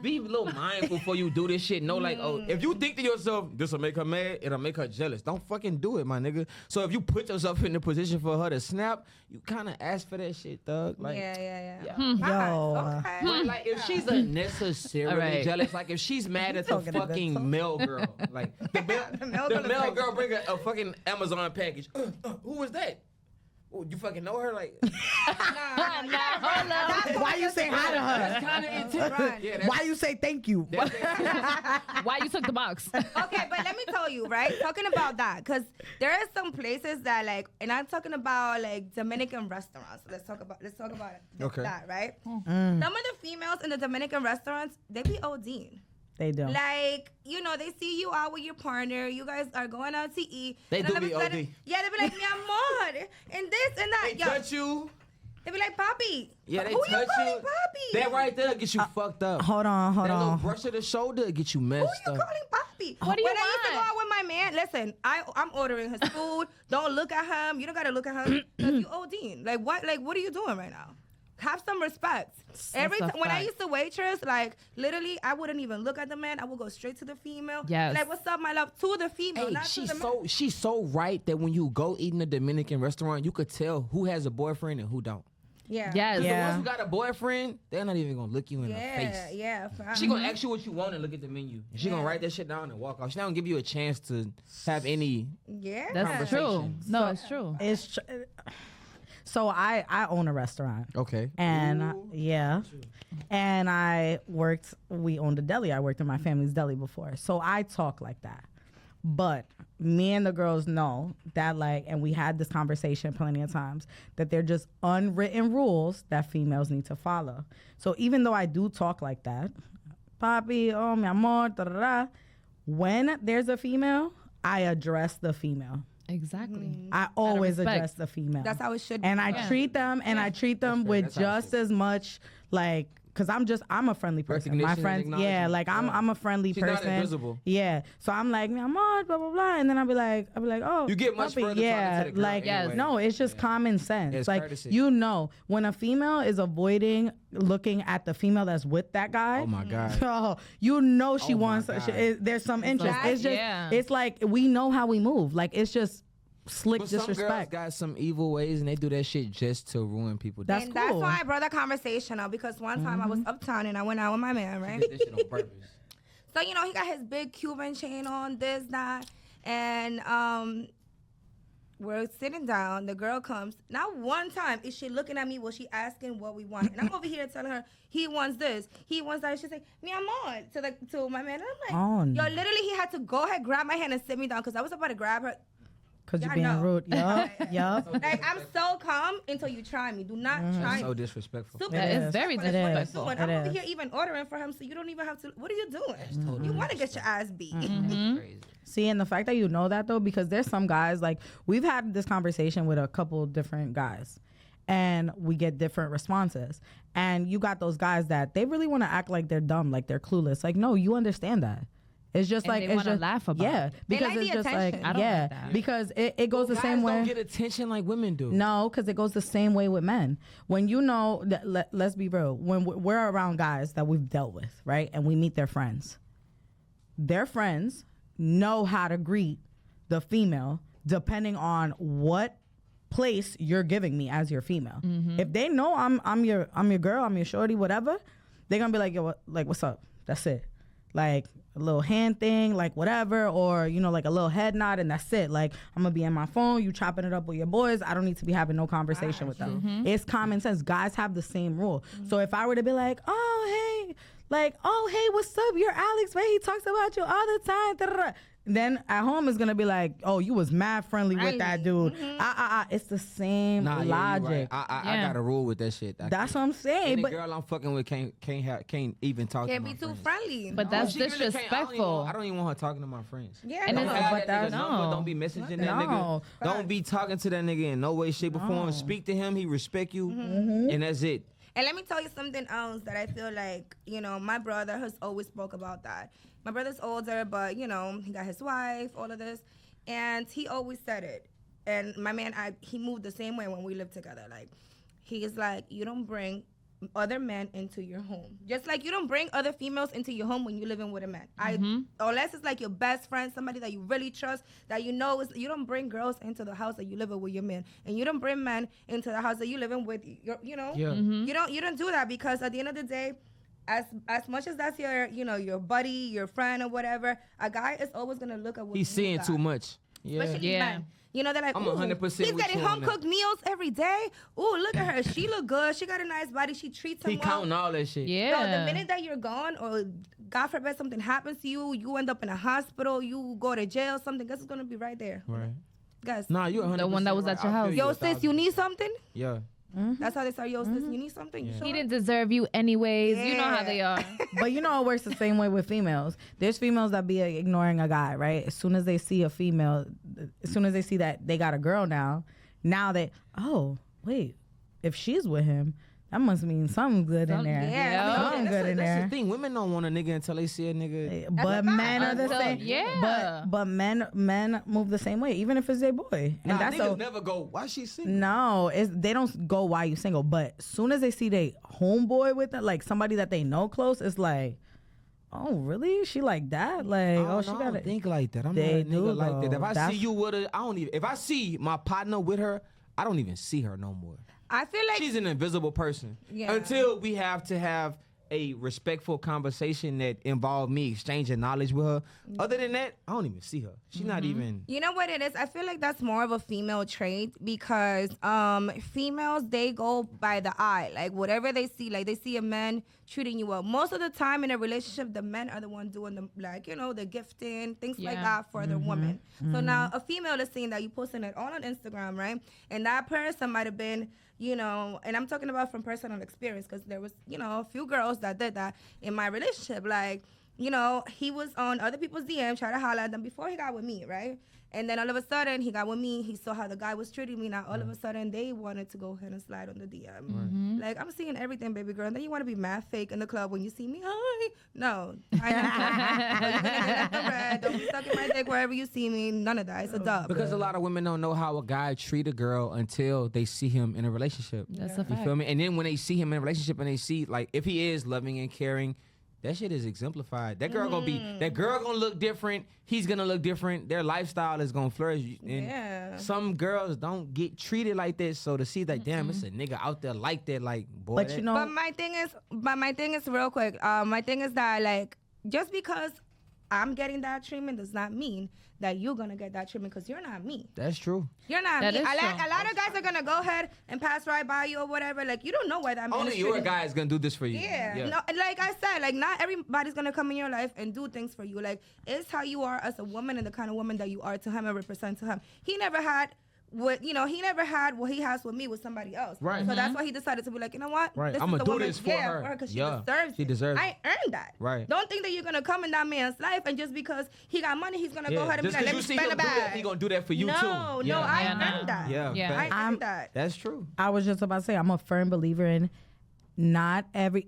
be a little mindful before you do this shit. Know like, oh, if you think to yourself, this will make her mad, it'll make her jealous. Don't fucking do it, my nigga. So if you put yourself in the position for her to snap, you kind of ask for that shit, thug. Like, Yeah. Yo. Okay. But like if she's unnecessarily Alright. jealous, like if she's mad at the Talking a good fucking talk. mail girl, like the mail girl bring a fucking Amazon package. Who was that? Oh, you fucking know her? Like, Why you say hi to her? that's kind of intense. Right. Yeah, Why you say thank you? Why you took the box? Okay, but let me tell you, right? Talking about that, because there are some places that like, and I'm talking about like Dominican restaurants. Let's talk about Okay. that, right? Some of the females in the Dominican restaurants, they be ODing. They do. Like, you know, they see you out with your partner. You guys are going out to eat. They and do all of a be sudden- OD. Yeah, they be like, mi amor, and this and that. They Yo, touch you. they be like, papi. Yeah, they Who touch you calling you. papi? That right there get you fucked up. Hold on. That little brush of the shoulder get you Who messed you up. calling papi? What do you when I used to go want? out with my man, listen, I'm ordering his food. Don't look at him. You don't gotta look at him. 'Cause you ODing. Like what are you doing right now? Have some respect. Every a time when I fact. used to waitress, like literally, I wouldn't even look at the man. I would go straight to the female. Yes. Like, what's up, my love? To the female, Hey, not to the man. she's so right that when you go eat in a Dominican restaurant, you could tell who has a boyfriend and who don't. Yeah. Yes. The Yeah. ones who got a boyfriend, they're not even gonna look you in the Yeah. face. Yeah. She gonna ask you what you want and look at the menu. And she gonna write that shit down and walk off. She don't give you a chance to have any. Yeah. That's true. Conversations. No, it's true. It's so I own a restaurant. Okay. And and we owned a deli. I worked in my family's deli before. So I talk like that. But me and the girls know that, like, and we had this conversation plenty of times, that they're just unwritten rules that females need to follow. So even though I do talk like that, papi, oh, mi amor, da, da, da, when there's a female, I address the female. Exactly. I always respect. address the female. That's how it should be. And I treat them with That's how it just as much, like, cause I'm a friendly person. My Recognition and friends, yeah, acknowledgement. like I'm a friendly She's not person. invisible. Yeah. So I'm like, I'm on, blah, blah, blah. And then I'll be like, oh, You get much puppy. further Yeah. talking to the girl Like, anyway. no, it's just common sense. It's like, courtesy. you know, when a female is avoiding looking at the female that's with that guy. Oh my God. So you know she Oh my wants, God. there's some interest. That- It's just, yeah. it's like, we know how we move. Like, it's just slick But some girls disrespect. got some evil ways and they do that shit just to ruin people. That's and that's cool. why I brought that conversation up, because one time I was uptown and I went out with my man, right? Did that shit on purpose. So, you know, he got his big Cuban chain on, this, that. And we're sitting down. The girl comes. Not one time is she looking at me, was she asking what we want. And I'm over here telling her, he wants this, he wants that. She's like, mi amor, to my man. And I'm like, Oh, no. yo, literally he had to go ahead, grab my hand and sit me down, because I was about to grab her. Because you're Yeah, I being know. rude. Yup. Like, I'm so calm until you try me. Do not try So me. disrespectful. Stupid. That is is. very That's what you're disrespectful. doing. It I'm over is. here even ordering for him, so you don't even have to. What are you doing? totally You want to get your ass beat. Crazy. See, and the fact that you know that though, because there's some guys, like we've had this conversation with a couple different guys and we get different responses. And you got those guys that they really want to act like they're dumb, like they're clueless. Like, no, you understand that. It's just And like, they it's wanna just laugh about yeah, it. They because like it's the just like, attention. I don't yeah, like that. because it goes the Guys same way. don't get attention like women do. No, because it goes the same way with men. When you know, that, let's be real, when we're around guys that we've dealt with, right, and we meet their friends know how to greet the female depending on what place you're giving me as your female. If they know I'm your girl, I'm your shorty, whatever, they're gonna be like, yo, what's up? That's it. Like a little hand thing, like whatever, or like a little head nod, and that's it. Like, I'm gonna be in my phone, you chopping it up with your boys. I don't need to be having no conversation with them. It's common sense. Guys have the same rule. So if I were to be like, oh hey, what's up? You're Alex, right? He talks about you all the time. Da-da-da. Then at home is gonna be like, oh, you was mad friendly with that dude. It's the same Nah, logic. yeah, I got a rule with that shit. That's what I'm saying. Any But girl I'm fucking with can't even talk Can't to be my too friends. friendly. But that's She really can't. disrespectful. I don't even want her talking to my friends. yeah, And no. it's- Don't have but that nigga that's- number. no. Don't be messaging that No. nigga. Don't Facts. be talking to that nigga in no way, shape, or form. Speak to him. He respect you, and that's it. And let me tell you something else that I feel like, my brother has always spoke about that. My brother's older, but, he got his wife, all of this. And he always said it. And my man, he moved the same way when we lived together. Like, he is like, you don't bring other men into your home. Just like you don't bring other females into your home when you're living with a man. Unless it's like your best friend, somebody that you really trust, that you know you don't bring girls into the house that you live with your man. And you don't bring men into the house that you living with, Yeah. you don't do that, because at the end of the day, as much as that's your buddy, your friend or whatever, a guy is always gonna look at what He's you seeing got. too much. Yeah. Especially Yeah. men. They're like, I'm ooh, 100% he's with getting you on home cooked meals every day. Ooh, look at her. She look good. She got a nice body. She treats him He well. counting all that shit. Yeah. No, the minute that you're gone, or God forbid something happens to you, you end up in a hospital, you go to jail, something, guess it's gonna be right there. Right. Guys, Nah, you're 100%. The one that was right. at your I feel house. you yo, 1,000%. sis, you need something? Yeah. That's how they start. Yo, sis, you need something? You Yeah. sure? He didn't deserve you anyways. You know how Yeah. they are. But it works the same way with females. There's females that be ignoring a guy, right? As soon as they see a female, as soon as they see that they got a girl now they, oh, wait, if she's with him, that must mean something good in there. Yeah. Something good in That's there. the thing. Women don't want a nigga until they see a nigga. But men are the Until- same. yeah. But men move the same way, even if it's their boy. And Nah, that's niggas so. never go, why she single? No, they don't go why you single. But as soon as they see they homeboy with it, like somebody that they know close, it's like, oh really? She like that? Like, Oh, she no, I got don't it. think like that. I'm They not a nigga do, like that. If though. I That's- see you with her, I don't even. If I see my partner with her, I don't even see her no more. I feel like She's an invisible person. Yeah. Until we have to have a respectful conversation that involve me exchanging knowledge with her. Other than that, I don't even see her. She's not even. You know what it is? I feel like that's more of a female trait, because females, they go by the eye. Like whatever they see, like they see a man treating you well. Most of the time in a relationship, the men are the ones doing the gifting, things like Yeah. that for the woman. So now a female is seeing that you posting it all on Instagram, right? And that person might have been, and I'm talking about from personal experience, because there was, a few girls that did that in my relationship. Like, he was on other people's DM, trying to holler at them before he got with me, right? And then all of a sudden, he got with me. He saw how the guy was treating me. Now, all of a sudden, they wanted to go ahead and slide on the DM. Like, I'm seeing everything, baby girl. And then you want to be mad fake in the club when you see me. Hi. No. I know. You're going to get left and right. Don't be sucking my dick wherever you see me. None of that. It's a dub. Because a lot of women don't know how a guy treat a girl until they see him in a relationship. That's a You fact. feel me? And then when they see him in a relationship and they see, like, if he is loving and caring, that shit is exemplified. That girl gonna look different. He's gonna look different. Their lifestyle is gonna flourish. And Yeah. some girls don't get treated like this. So to see that, damn, it's a nigga out there like that, like, boy. But But my thing is real quick. My thing is that, like, just because I'm getting that treatment does not mean that you're gonna get that treatment because you're not me. That's true. You're not That me. is A true. lot of guys are gonna go ahead and pass right by you or whatever. Like you don't know why that man Only is your treating- guy is gonna do this for you. Yeah. No, like I said, like not everybody's gonna come in your life and do things for you. Like it's how you are as a woman and the kind of woman that you are to him and represent to him. He never had what he he has with me with somebody else. Right. So that's why he decided to be like, you know what? Right. This I'ma is the do woman, this for her. because Yeah, she she deserves I earned that. Right. Don't think that you're gonna come in that man's life and just because he got money, he's gonna go ahead and Just be like, let because me you see spend him a do that, bag. he gonna do that for you too. No, Yeah. I Yeah, earned that. Yeah. Yeah. facts. I earned that. That's true. I was just about to say, I'm a firm believer in not every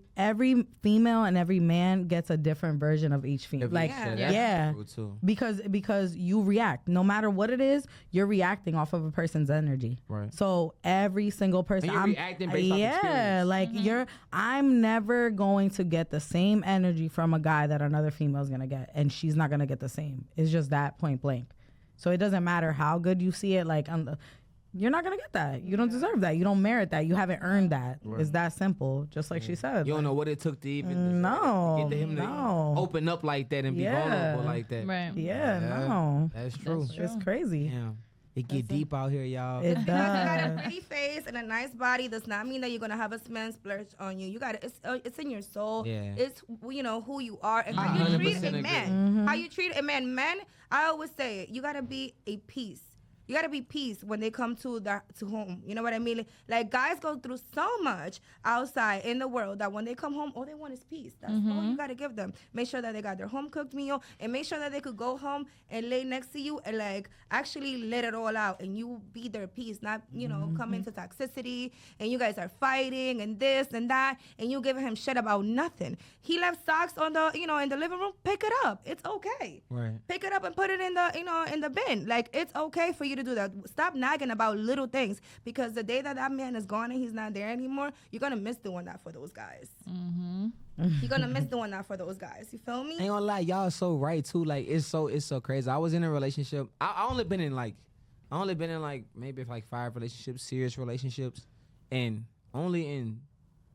female and every man gets a different version of each female. Like, Yeah. yeah. That's true too. Because you react, no matter what it is, you're reacting off of a person's energy. Right. So every single person, And you're reacting based off experience. like I'm never going to get the same energy from a guy that another female's gonna get, and she's not gonna get the same. It's just that point blank. So it doesn't matter how good you see it. Like you're not gonna get that. You don't deserve that. You don't merit that. You haven't earned that. It's that simple. Just like she said. You don't know what it took to even No, get to him no. to open up like that and be Yeah. vulnerable like that. Right. Yeah, no. That's true. It's crazy. Damn. It get deep out here, y'all. It You got a does. pretty face and a nice body does not mean that you're gonna have a man splurge on you. You got it's in your soul. Yeah. It's who you are and how you 100% treat a agree. man. How you treat a man. Men, I always say it, you gotta be a piece. You gotta be peace when they come to home. You know what I mean? Like guys go through so much outside in the world that when they come home, all they want is peace. That's all you gotta give them. Make sure that they got their home cooked meal and make sure that they could go home and lay next to you and like actually let it all out and you be their peace, not come into toxicity and you guys are fighting and this and that and you giving him shit about nothing. He left socks on the in the living room. Pick it up. It's okay. Right. Pick it up and put it in the in the bin. Like it's okay for you to do that. Stop nagging about little things because the day that man is gone and he's not there anymore, you're gonna miss doing that for those guys. You're gonna miss doing that for those guys. You feel me? Ain't gonna lie, y'all so right too. Like it's so crazy. I was in a relationship. I only been in like maybe like 5 relationships, serious relationships, and only in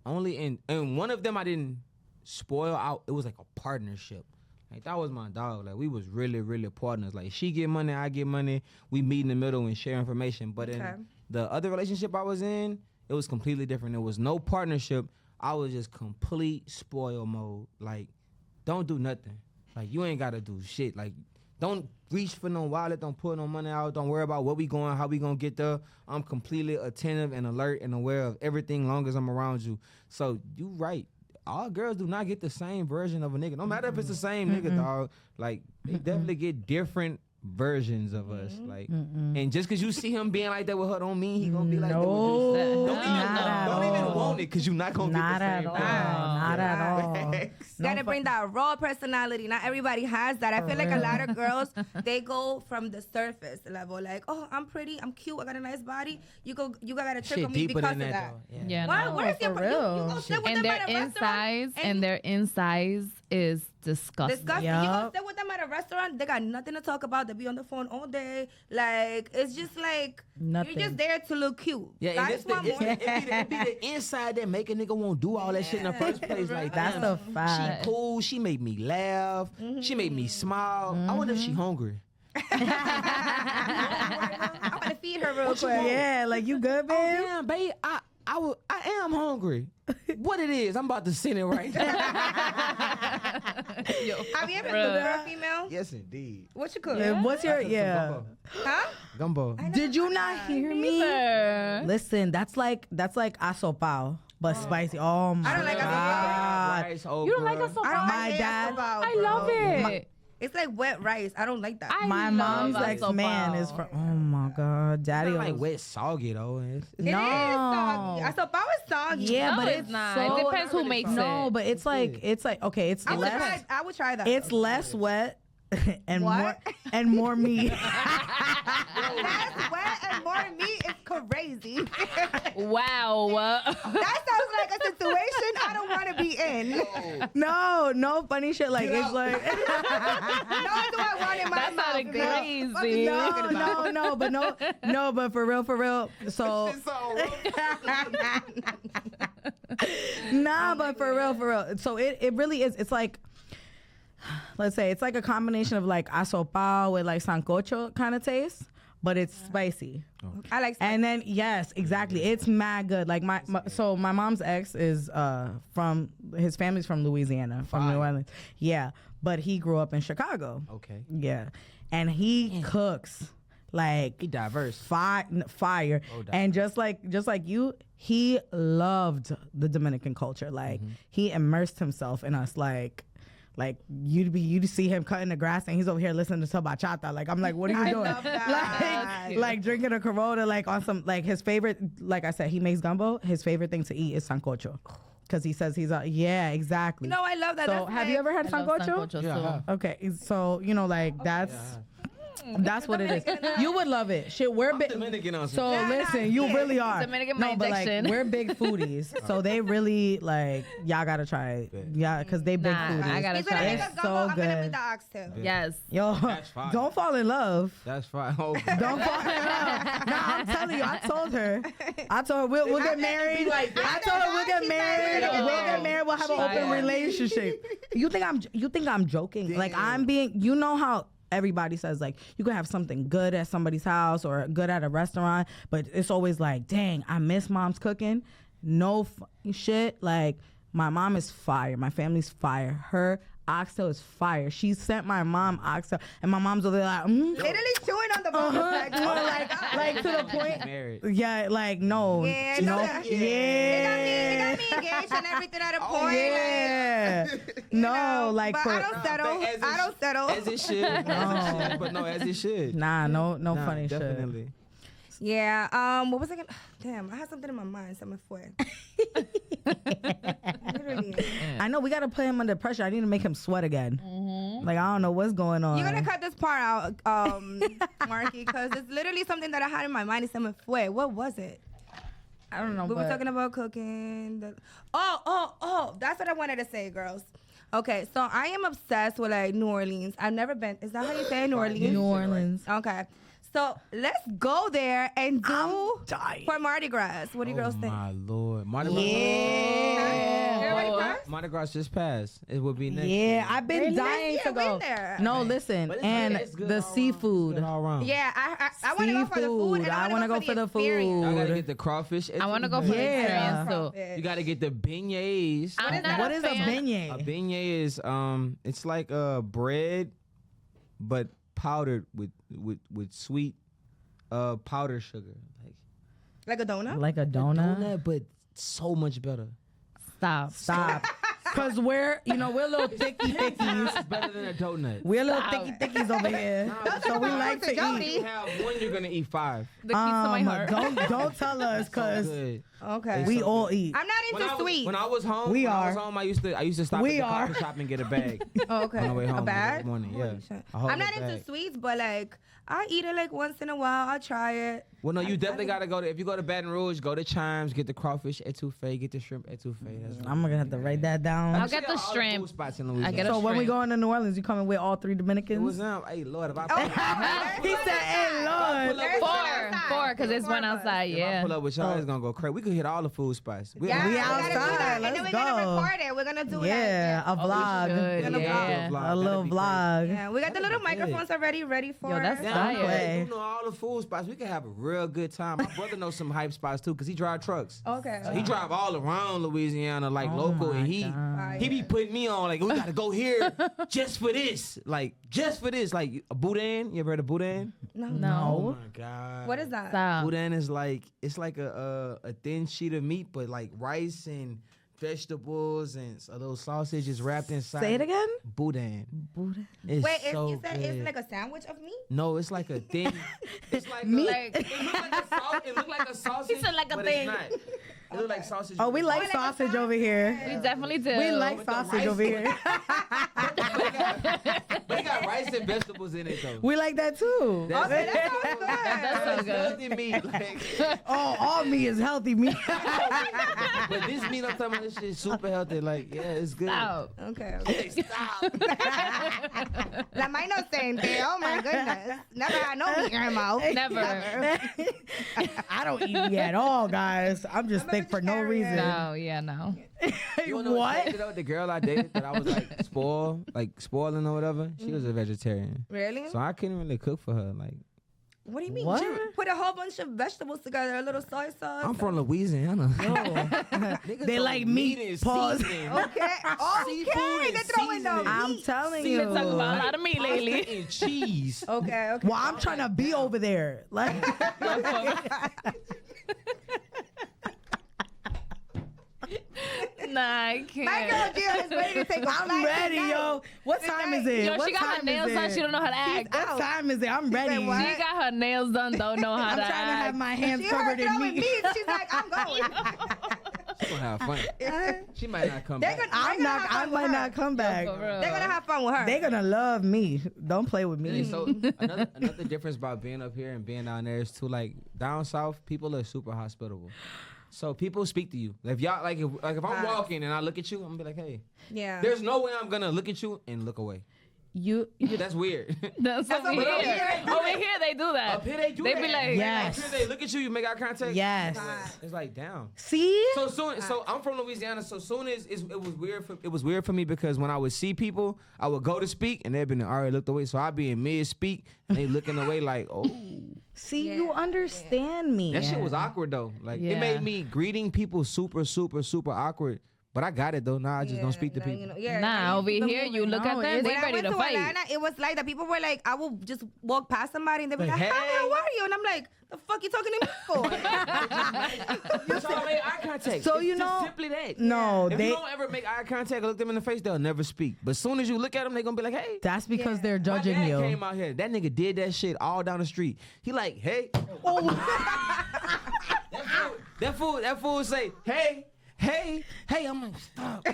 one of them I didn't spoil out. It was like a partnership. Like that was my dog. Like we was really, really partners. Like she get money, I get money. We meet in the middle and share information. But in the other relationship I was in, it was completely different. There was no partnership. I was just complete spoil mode. Like, don't do nothing. Like you ain't gotta do shit. Like don't reach for no wallet. Don't put no money out. Don't worry about where we going, how we gonna get there. I'm completely attentive and alert and aware of everything long as I'm around you. So you right. All girls do not get the same version of a nigga. No matter if it's the same nigga, dog. Like, they definitely get different versions of us. Like, and just because you see him being like that with her don't mean he gonna be like that with you. Don't even want it because you're not gonna get the same version. Not at all. You gotta bring that raw personality. Not everybody has that. I feel like a lot of girls, they go from the surface level. Like, oh, I'm pretty, I'm cute, I got a nice body. You gotta trick on me because of that. Yeah, Why? no. Where's your for you real. go sit with And them their at a restaurant insides is disgusting. disgusting. Yup. You go sit with them at a restaurant, they got nothing to talk about. They be on the phone all day. Like, it's just like, Nothing. you're just there to look cute. Yeah, and Guys want more. it be the inside that make a nigga won't do all that shit in the first place. Like That's damn, a fact. She cool. She made me laugh. She made me smile. I wonder if she hungry. I'm gonna feed her real quick. Yeah, like you good, Oh babe? damn, babe. I am hungry. What it is? I'm about to send it right now. Have you ever cooked for a female? Yes, indeed. What you cook? Yeah, what's your Huh? Gumbo. Did you not hear me? Neither. Listen, that's like asopao, but spicy. Oh my I don't like god. Rice, You don't like okra. us so I don't much? My like dad- asopao, I bro. love it. It's like wet rice. I don't like that. My love mom's asopao. ex-man is from. Oh my god, daddy. It's like was- wet soggy though. It No. is soggy. Asopao is soggy. Yeah, No, but it's it's not. so- It depends who makes No, it. but it's like okay. It's I less. would try that. It's less wet and What? more meat. Less wet and more meat is crazy. Wow. That sounds like a situation I don't want to be in. No funny shit. Like it's like No, do I want in my That mouth. sounded girl. crazy. What you talking about? but for real. So nah, but for real. So it really is. It's like let's say it's like a combination of like asopao with like sancocho kind of taste, but it's spicy. I like spicy. And then yes, exactly, it's mad good. Like my mom's ex is from his family's from Louisiana, from New Orleans. Yeah, but he grew up in Chicago. Okay. Yeah, and he cooks like He diverse. fire. And just like you, he loved the Dominican culture. Like he immersed himself in us. Like you'd see him cutting the grass and he's over here listening to bachata. Like I'm like, what are you doing? love that. like drinking a Corona, like on some, like his favorite, like I said, he makes gumbo. His favorite thing to eat is sancocho. Cause he says yeah, exactly. No, I love that. So That's have you ever had I love sancocho? Yeah, I have. Okay, so like that's what it is. You would love it. Shit, we're big. Dominican on So Yeah, listen, you really are. Dominican No, but like injection. we're big foodies, so they really like y'all gotta try it. Yeah, cause they big Nah, foodies. I gotta He's gonna try make it. a It's gumbo. so I'm gonna be good. the oxtail. Yes. Yo, That's fine. don't fall in love. That's fine. Oh, Don't fall in love. Nah, I'm telling you, I told her we'll get married. I told her we'll get married. We'll get married. We'll have an open Fire. relationship. You think I'm joking? Like I'm being. You know how everybody says like you can have something good at somebody's house or good at a restaurant, but it's always like, dang, I miss mom's cooking. No shit. Like my mom is fire. My family's fire. Her oxtail is fire. She sent my mom oxtail, and my mom's over there like, Literally chewing on the bone. like to the point. married. Yeah, like no, Yeah, no, no, that- yeah. They got me engaged and everything at a point. Yeah, no, like but for I don't settle. But I don't settle. As it should. As it should. But no, as it should. no Nah, funny shit. definitely. Yeah. What was I gonna? Damn, I had something in my mind. Se me fue. Literally. I know we gotta put him under pressure. I need to make him sweat again. Like I don't know what's going on. You're gonna cut this part out, Marky, because it's literally something that I had in my mind. Se me fue. What was it? I don't know. We were but- talking about cooking. Oh, that's what I wanted to say, girls. Okay, so I am obsessed with like New Orleans. I've never been. Is that how you say it? New Orleans? New Orleans. Okay. So let's go there and do dying. for Mardi Gras. What do you girls think? My Lord. Mardi Gras. Yeah. Everybody Gras? Mardi Gras just passed. It will be next Yeah, year. I've been dying Yeah, to go. been there. No, listen, But it's and good. It's good the all around. seafood. It's good all around. Yeah, I want to go for the food. And I want to go for the experience. I gotta food. get the crawfish. I want to go for the Yeah. experience too. You gotta get the beignets. I'm not What a is a fan. A beignet? beignet is it's like bread, but powdered with sweet powdered sugar, Like a donut? Like a donut? but so much better. Stop. Cause we're little thicky thickies. It's better than a donut. We're little Stop. thicky thickies over here. So we like to Jody. eat. You have one, you're gonna eat 5. The keys to my heart. Don't tell us, So cause good. Okay. we so all good. eat. I'm not into sweets. When I was home, We when I are. was home, I used to stop We at the are. coffee shop and get a bag. Oh, okay. On the way home A bag? every morning, yeah. Holy shit. A whole I'm not little into bag. sweets, but like I eat it like once in a while. I'll try it. Well, no, you definitely gotta go to. If you go to Baton Rouge, go to Chimes, get the crawfish etouffee, get the shrimp etouffee. That's I'm gonna have to write that down. I'll get the all the shrimp. food spots in Louisiana. I get a So when we shrimp. going to New Orleans, you coming with all 3 It Dominicans? was hey Lord, if I He said, "Hey Lord." There's one outside. Four, because it's one outside. If I Yeah. pull up with y'all, it's gonna go crazy. We could hit all the food spots. Yeah, We gotta do outside. that. And Let's then we're gonna go. record it. We're gonna do Yeah, a Oh, we vlog. should, Gonna yeah. A little vlog. Yeah, we got the little microphones already ready for. Yo, that's us. Yeah, fire. play. you know all the food spots. We could have a real good time. My brother knows some hype spots too, cause he drive trucks. Okay. So he drive all around Louisiana, like local, my and he God. he be putting me on like we gotta go here just for this, like a boudin. You ever heard of boudin? No. Oh No. my god, What is that? Stop. boudin is like it's like a thin sheet of meat, but like rice and vegetables and a little sausage is wrapped inside. Say it again. Boudin. Buddha. It's Wait, so you said good. it's like a sandwich of meat? No, it's like a thing. It's like Meat. it look like a sausage. He said like a but thing. It's not. It look like sausage. Oh, we like like a sausage over We here. definitely do. We like With the sausage rice. over here. But it got rice and vegetables in it though. We like that too. That's Okay, that sounds good. That's so It's good. healthy meat. Like, Oh, all meat is healthy meat. But this meat I'm talking about, this shit super healthy. Like, yeah, it's good. Stop. Okay. Hey, stop. Like mine no same thing. Oh my goodness. Never had no meat in her mouth. Never. I don't eat meat at all, guys. I'm just thick for no vegetarian. reason. No, yeah, no. You wanna know what's What? crazy, though? The girl I dated that I was like spoiling or whatever, she was a vegetarian. Really? So I couldn't really cook for her. Like, What do you mean? What? You put a whole bunch of vegetables together, a little soy sauce. I'm from Louisiana. Niggas They throw like meat. and Pause. seasoning. Okay. Seafood Okay. and They're throwing the seasoning. I'm meat. telling Been you. talking about a lot of meat lately. Pasta and cheese. Okay. Okay. Well, I'm trying to be over there. Like, Nah, I can't. My girl Gio is ready to take a I'm flight ready, tonight. yo. What time is it? Yo, What she got her time nails is done. it? She don't know how to act. What time is it? I'm ready. what? She got her nails done. Don't know how I'm to trying to have act. my hands She covered heard in throwing meat. meat. She's like, I'm going. She's gonna have fun. She might not come They're back. gonna, I'm not. I might not come back. For real. They're gonna have fun with her. They're gonna love me. Don't play with Yeah, me. so another difference about being up here and being down there is too, like, down south, people are super hospitable. So people speak to you. If y'all like if I'm walking and I look at you, I'm gonna be like, hey. Yeah. There's no way I'm gonna look at you and look away. You. That's weird. That's over over here. here. Over here, they do that. Up here they do They that. be like, Yes. Up here they look at you, you make eye contact. Yes. It's like, damn. See? So I'm from Louisiana. So soon as it was weird for me because when I would see people, I would go to speak and they'd be already looked away. So I'd be in mid speak and they looking away like, oh. See, you understand me. That shit was awkward though. Like it Yeah. made me greeting people super awkward. But I got it though. Now I just don't speak to people. You know, yeah, Nah, over here, you look at them, they When I ready went to to fight. Atlanta, it was like that. People were like, I will just walk past somebody and they'd be Like, like, hi, hey. how are you? And I'm like, the fuck you talking to me for? So I made eye contact. So It's you just know- simply that. No, If they. you don't ever make eye contact or look them in the face, they'll never speak. But as soon as you look at them, they're gonna be like, hey. That's because they're My judging dad you. came out here. That nigga did that shit all down the street. He like, hey. That fool say, hey. I'm like, stop.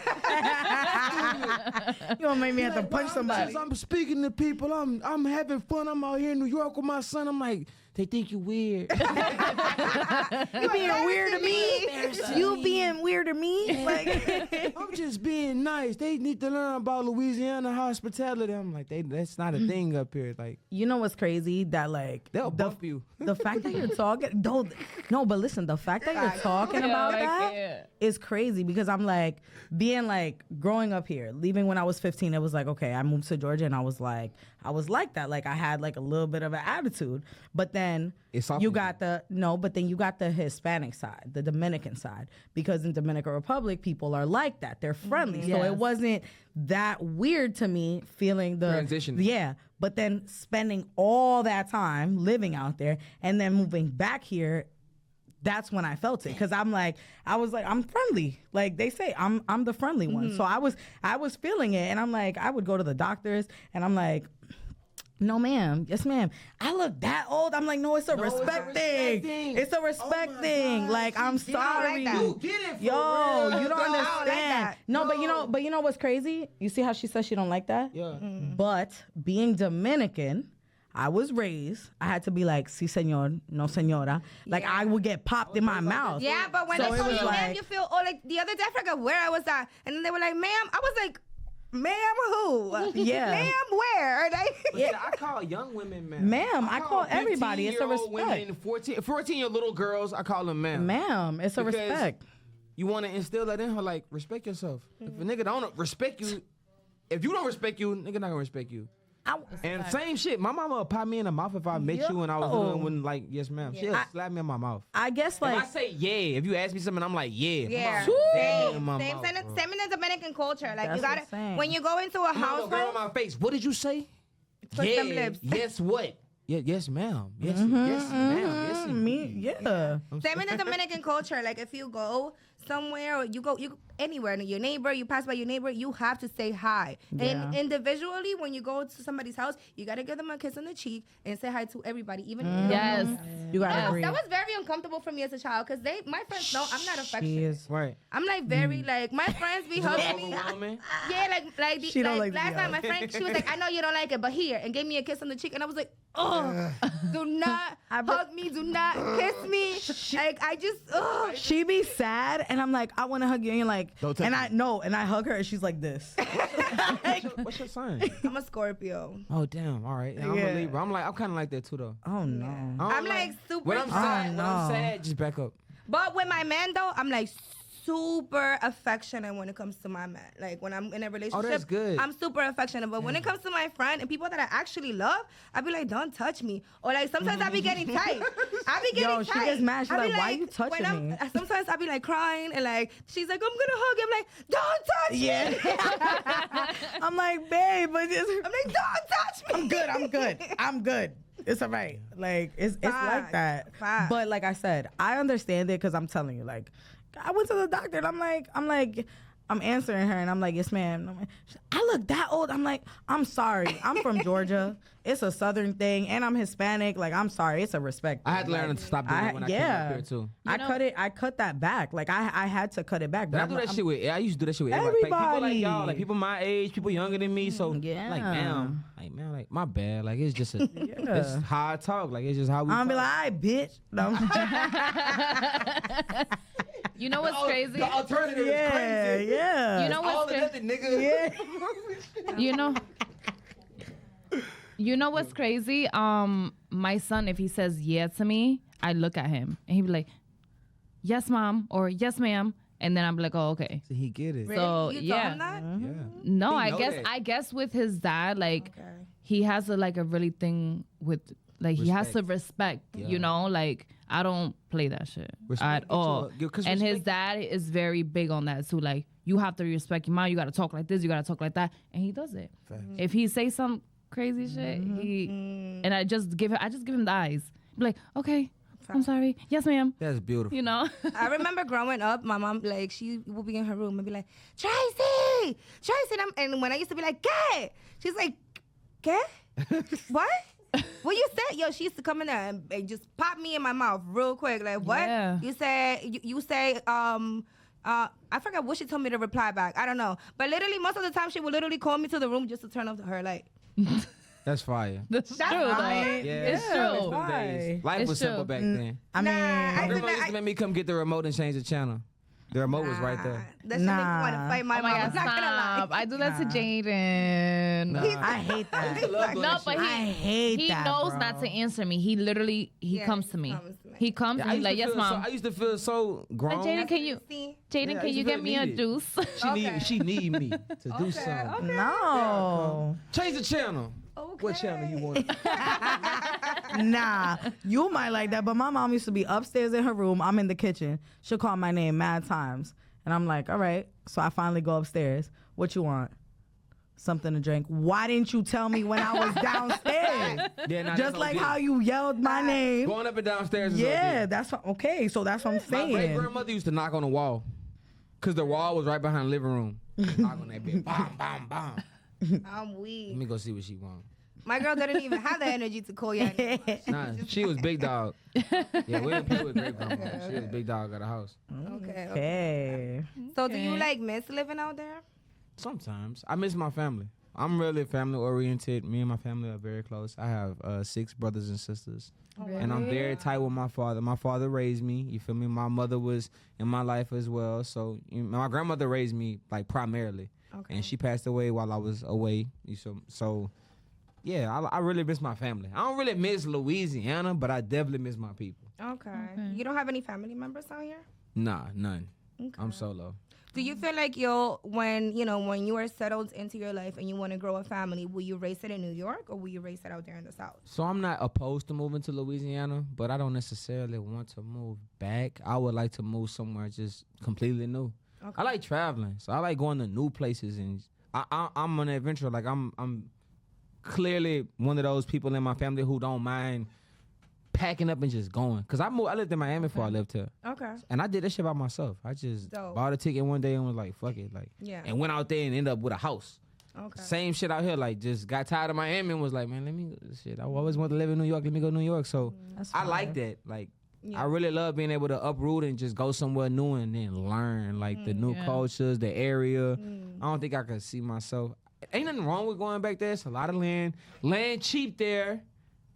You gonna make me have to punch somebody. I'm speaking to people. I'm having fun. I'm out here in New York with my son. I'm like, they think you weird. You being weird to me? You being weird to me? Like, I'm just being nice. They need to learn about Louisiana hospitality. I'm like, that's not a thing up here. Like, you know what's crazy? That like they'll bump you. the fact that you're talking. No, but listen, the fact that you're talking about that is crazy because I'm like being like growing up here, leaving when I was 15. It was like, okay, I moved to Georgia and I was like that. Like I had like a little bit of an attitude, but then It's soft you with got but then you got the Hispanic side, the Dominican side, because in Dominican Republic people are like that. They're friendly, so Yes. it wasn't that weird to me feeling the Transition. Yeah, but then spending all that time living out there and then moving back here. That's when I felt it because I was like, I'm friendly. Like they say, I'm the friendly one. So I was feeling it, and I'm like, I would go to the doctors, and I'm like, no, ma'am, yes, ma'am. I look that old. I'm like, no, it's a respect thing. It's a respect thing. Like I'm sorry. that. You get it for Yo, real. you don't I don't like understand. that. No, but you know what's crazy? You see how she says she don't like that? Yeah. But being Dominican, I was raised. I had to be like, "Sí, señor, no, señora." Like I would get popped in my mouth. Yeah, but when So they it call was you ma'am, like- you feel, like the other day, I forgot where I was at. And then they were like, ma'am. I was like, ma'am, who? Yeah. Ma'am, where? But yeah, I call young women ma'am. Ma'am, I call everybody. It's a 15-year-old respect. Women, 14-year little girls, I call them ma'am. Ma'am, it's a Because respect. You want to instill that in her, like, respect yourself. If a nigga don't respect you, if you don't respect you, nigga not gonna respect you. And same shit. My mama would pop me in the mouth if I met you and I was Yo. doing when like, yes ma'am. She'll slap me in my mouth. I guess If I like say yeah, if you ask me something, I'm like, yeah. Yeah. Same Same. in my Same. mouth, bro. Same in the Dominican culture. Like That's you gotta, what I'm saying. when you go into a I'm not gonna grab household, my face. What did you say? Put yeah. them lips. Yes, what? Yeah, yes, ma'am. Yes, yes, ma'am. Yes, me, yeah. same in the Dominican culture. Like if you go somewhere or you go, anywhere, your neighbor, you pass by your neighbor, you have to say hi. Yeah. And individually, when you go to somebody's house, you gotta give them a kiss on the cheek and say hi to everybody, even in the Yes. room. You gotta Yes. agree. That was very uncomfortable for me as a child because my friends know I'm not She affectionate. is. Right. I'm like very like my friends be hugging me. Overwhelming. Yeah, She don't like last to be time my hugged. friend, she was like, I know you don't like it, but here, and gave me a kiss on the cheek, and I was like, oh, do not hug me, do not kiss me. Like I just, oh. She be sad, and I'm like, I want to hug you, and you're like, Don't touch and me. I know, and I hug her, and she's like this. What's your sign? I'm a Scorpio. Oh damn! All right, I'm Yeah. a Libra. I'm kind of like that too, though. Oh no. I don't I'm like super. When I'm sad, no. when I'm sad, just back up. But with my man though, I'm like super affectionate when it comes to my man. Like when I'm in a relationship, that's good. I'm super affectionate. But when it comes to my friend and people that I actually love, I be like, don't touch me. Or like sometimes I be getting tight. I be getting Yo, tight. she gets mad. She's I be like, why you touching when me? Sometimes I be like crying and like she's like, I'm gonna hug you. I'm like, don't touch me. Yeah. I'm like, babe, but just, I'm like, don't touch me. I'm good. It's all right. Like it's like Facts. that. Facts. But like I said, I understand it because I'm telling you, like, I went to the doctor and I'm answering her and I'm like, yes, ma'am. I'm like, I look that old. I'm like, I'm sorry. I'm from Georgia. It's a Southern thing, and I'm Hispanic. Like, I'm sorry. It's a respect. I had to thing. learn Like, to stop doing it when I came up here too. I cut that back. Like I had to cut it back. But I do that shit with. I used to do that shit with everybody. Like, people like Everybody. y'all, like people my age, people younger than me. So Yeah. like, man, like my bad. Like it's just it's how I talk. Like it's just how we. I'm talk. be like, all right, bitch. No. You know what's crazy? The alternative yeah, is crazy. yeah. You know All what's the crazy? nothing, nigga. Yeah. You know what's crazy? My son, if he says yeah to me, I look at him and he be like, yes, mom, or yes, ma'am. And then I'm like, oh, okay. So he get it. Really? So, you yeah. told him that? Yeah. No, He I know guess that. I guess with his dad, like Okay. he has a really thing with like he has to Respect. respect, Yeah. you know, like I don't play that shit Respect at all. your- 'cause And his respect- dad is very big on that too. Like you have to respect your mom. You got to talk like this. You got to talk like that. And he does it. Facts. If he say some crazy shit, and I just give him the eyes. Be like, okay, I'm sorry. Yes, ma'am. That's beautiful. You know. I remember growing up, my mom, like, she would be in her room and be like, Tracy! And when I used to be like, ¿qué? She's like, ¿qué? What? What you said? Yo, she used to come in there and just pop me in my mouth real quick. Like, what? Yeah. You say, I forgot what she told me to reply back. I don't know. But literally, most of the time, she would literally call me to the room just to turn off her light. That's fire. That's true, fire. though. Yeah, It's I miss true. them days. Life It's was simple true. back then. I mean, I Grandma think used to make me come get the remote and change the channel. The remote was right there. That shit makes me want to Nah. fight my Oh mom. my I'm God, not gonna lie. stop. I do that to Jaden. I hate that. No, but I hate he that, knows bro. not to answer me. He literally Yeah, comes to me. comes to me. He comes Yeah, and he's like, yes, mom. I used to feel so grown. Jaden, can you, See? Jaden, Yeah, I can used you to get feel me a needed. juice? She need me to do something. No. Change the channel. Okay. What channel you want? Nah, you might like that, but my mom used to be upstairs in her room. I'm in the kitchen. She'll call my name mad times. And I'm like, all right. So I finally go upstairs. What you want? Something to drink. Why didn't you tell me when I was downstairs? Yeah, nah, Just that's like okay. how you yelled my name. Going up and downstairs is Yeah, okay. that's what, okay. So that's what I'm My great saying. grandmother used to knock on the wall. Because the wall was right behind the living room. Knock on that bitch. Bam, bam, bam. I'm Let weak. me go see what she want. My girl didn't even have the energy to call you. Nah, she was big dog. Yeah, we didn't play with great grandma. She was big dog at the house. Okay. Okay. So do you like miss living out there? Sometimes. I miss my family. I'm really family oriented. Me and my family are very close. I have 6 brothers and sisters. And I'm very tight with my father. My father raised me. You feel me? My mother was in my life as well. So my grandmother raised me like primarily. Okay. And she passed away while I was away. So yeah, I really miss my family. I don't really miss Louisiana, but I definitely miss my people. Okay. You don't have any family members out here? Nah, none. Okay. I'm solo. Do you feel like when you are settled into your life and you want to grow a family, will you raise it in New York or will you raise it out there in the South? So I'm not opposed to moving to Louisiana, but I don't necessarily want to move back. I would like to move somewhere just completely new. Okay. I like traveling, so I like going to new places, and I'm an adventurer. Like I'm clearly one of those people in my family who don't mind packing up and just going. Cause I lived in Miami before I lived here. Okay. And I did that shit by myself. I just Dope. bought a ticket one day and was like, fuck it. Like, Yeah. and went out there and ended up with a house. Okay. Same shit out here. Like, just got tired of Miami and was like, man, let me, shit. I always wanted to live in New York. Let me go to New York. So I like that. Like, Yeah. I really love being able to uproot and just go somewhere new and then learn like the new cultures, the area. I don't think I could see myself. Ain't nothing wrong with going back there. It's a lot of land. Land cheap there.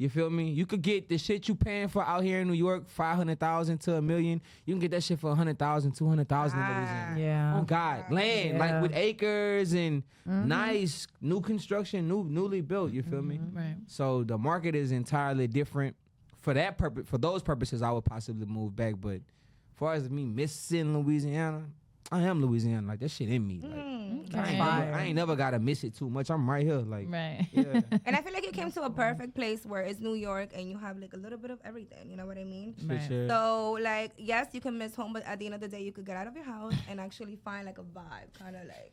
You feel me? You could get the shit you paying for out here in New York, $500,000 to $1 million. You can get that shit for $100,000, $200,000 in Louisiana. Yeah. Oh God, land like with acres and nice new construction, newly built. You feel me? Right. So the market is entirely different. For that purpose, for those purposes, I would possibly move back. But as far as me missing Louisiana, I am Louisiana. Like that shit in me. Like I ain't never gotta miss it too much. I'm right here. Like Right. yeah. And I feel like you came to a perfect place where it's New York and you have like a little bit of everything. You know what I mean? Right. Sure. So like, yes, you can miss home, but at the end of the day, you could get out of your house and actually find like a vibe, kind of like.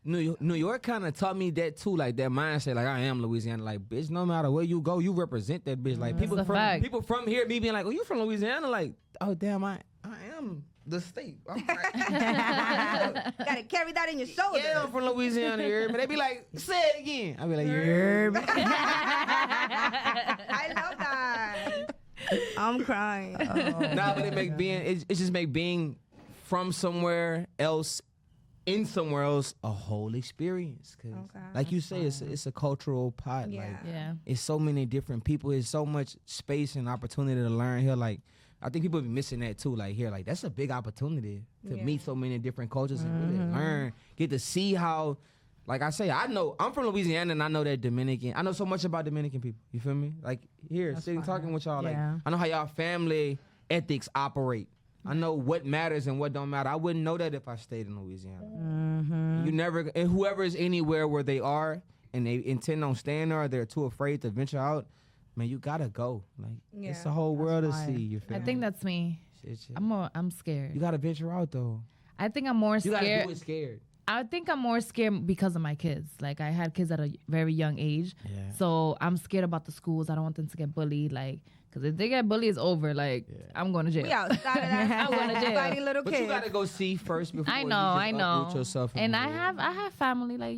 New York kind of taught me that too, like that mindset. Like I am Louisiana. Like bitch, no matter where you go, you represent that bitch. Like people from here, me being like, oh, you from Louisiana? Like, oh damn, I am the state. I'm Gotta carry that in your shoulders. yeah, I'm from Louisiana here, but they be like, say it again. I be like, yeah. I love that. I'm crying. Nah, but it just make being from somewhere else in somewhere else a whole experience. Cause like you say, it's a cultural pot. Yeah. Like Yeah. it's so many different people. It's so much space and opportunity to learn here. Like I think people be missing that too. Like here, like that's a big opportunity to meet so many different cultures and really learn, get to see how. Like I say, I'm from Louisiana and I know that Dominican. I know so much about Dominican people. You feel me? Like here, sitting talking with y'all. Like I know how y'all family ethics operate. I know what matters and what don't matter. I wouldn't know that if I stayed in Louisiana. You never, and whoever is anywhere where they are and they intend on staying there, or they're too afraid to venture out. Man, you gotta go. Like it's a whole world to see. You feel I me? think that's me. Shit. I'm scared. You gotta venture out though. I think I'm more You gotta scared. do it scared. I think I'm more scared because of my kids. Like I had kids at a very young age, Yeah. so I'm scared about the schools. I don't want them to get bullied. Like, because if they get bullied, it's over. Like I'm going to jail. We outside of that. I'm going to jail. Fighting little But kids. you gotta go see first before I you know, just I know. uproot yourself And I move. have family, like,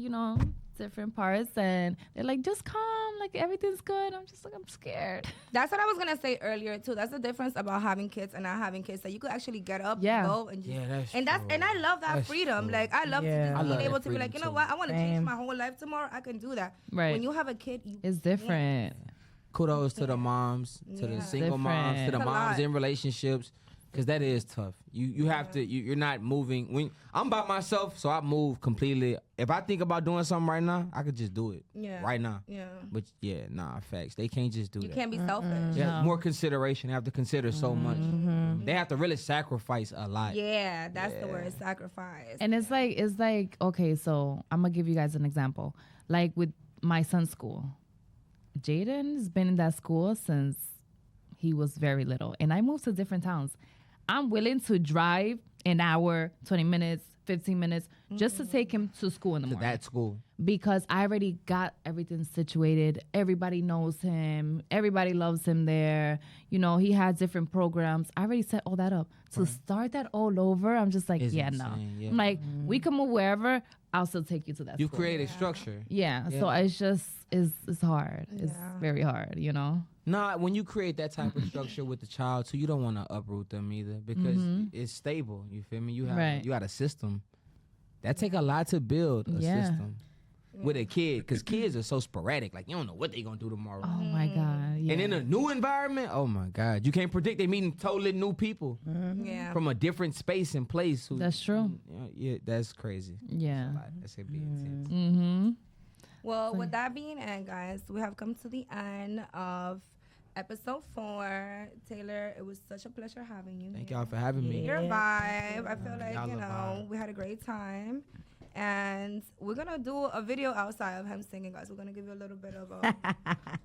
different parts, and they're like, just come, like everything's good. I'm just like, I'm scared. That's what I was gonna say earlier too. That's the difference about having kids and not having kids. That you could actually get up, Yeah. go, and just. Yeah, that's And that's true. and I love that That's freedom. true. Like I love Yeah. to I just love being able that to be like, freedom, you know too. what, I want to change Same. my whole life tomorrow. I can do that. Right. When you have a kid, you It's different. Kudos to the moms, to the Yeah. single moms, to the It's a moms lot. in relationships, because that is tough. You have to. You're not moving. When I'm by myself, so I move completely. If I think about doing something right now, I could just do it right now. Yeah. But yeah, nah, facts. They can't just do You that. can't be selfish. Yeah, more consideration. They have to consider so much. They have to really sacrifice a lot. Yeah, that's the word, sacrifice. And it's like, okay, so I'm gonna give you guys an example. Like with my son's school, Jaden's been in that school since he was very little, and I moved to different towns. I'm willing to drive an hour, 20 minutes, 15 minutes, just to take him to school in the To morning. that school. Because I already got everything situated. Everybody knows him. Everybody loves him there. He has different programs. I already set all that up. To start that all over, I'm just like, It's no. insane, yeah. I'm like, we can move wherever. I'll still take you to that You school. created structure. Yeah, Yeah. so it's just, it's hard. It's very hard, Nah, when you create that type of structure with the child too, you don't want to uproot them either because it's stable. You feel me? You got a system. That take a lot to build a system with a kid, because kids are so sporadic. Like you don't know what they gonna do tomorrow. Oh my God. Yeah. And in a new environment, oh my God, you can't predict. They meeting totally new people Yeah. from a different space and place. That's true. Yeah, that's crazy. Yeah. That's gonna be intense. Mm-hmm. Well, with that being said, guys, we have come to the end of episode 4. Taylor, it was such a pleasure having you. Thank here. y'all for having me. Your vibe. I feel like, Y'all a vibe. we had a great time. And we're going to do a video outside of him singing, guys. We're going to give you a little bit of a...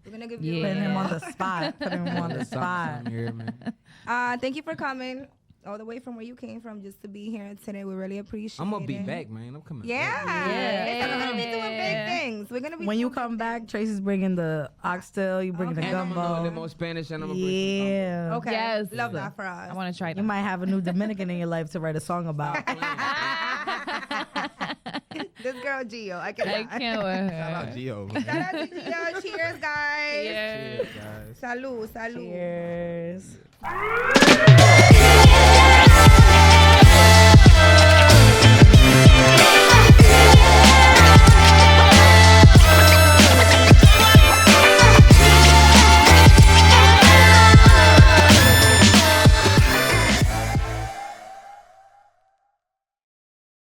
we're going to give you Yeah. Putting him a on the spot. Putting him on the spot. Something here, man. Thank you for coming. all the way from where you came from just to be here today. We really appreciate it. I'm gonna be back, man. I'm coming Yeah. back. We're gonna be doing big things. We're gonna be When you doing come big back, things. Tracy's bringing the oxtail. You bringing the Okay. And I'm gonna know a gumbo. little more Spanish, and I'm gonna bring some Yeah. Okay. Yes. Love that for us. I want to try that. You might have a new Dominican in your life to write a song about. This girl Gio. I I can't. can't with Shout out her. Gio. Shout out to Gio. Cheers, guys. Yeah. Cheers, guys. Salud. Salud. Cheers.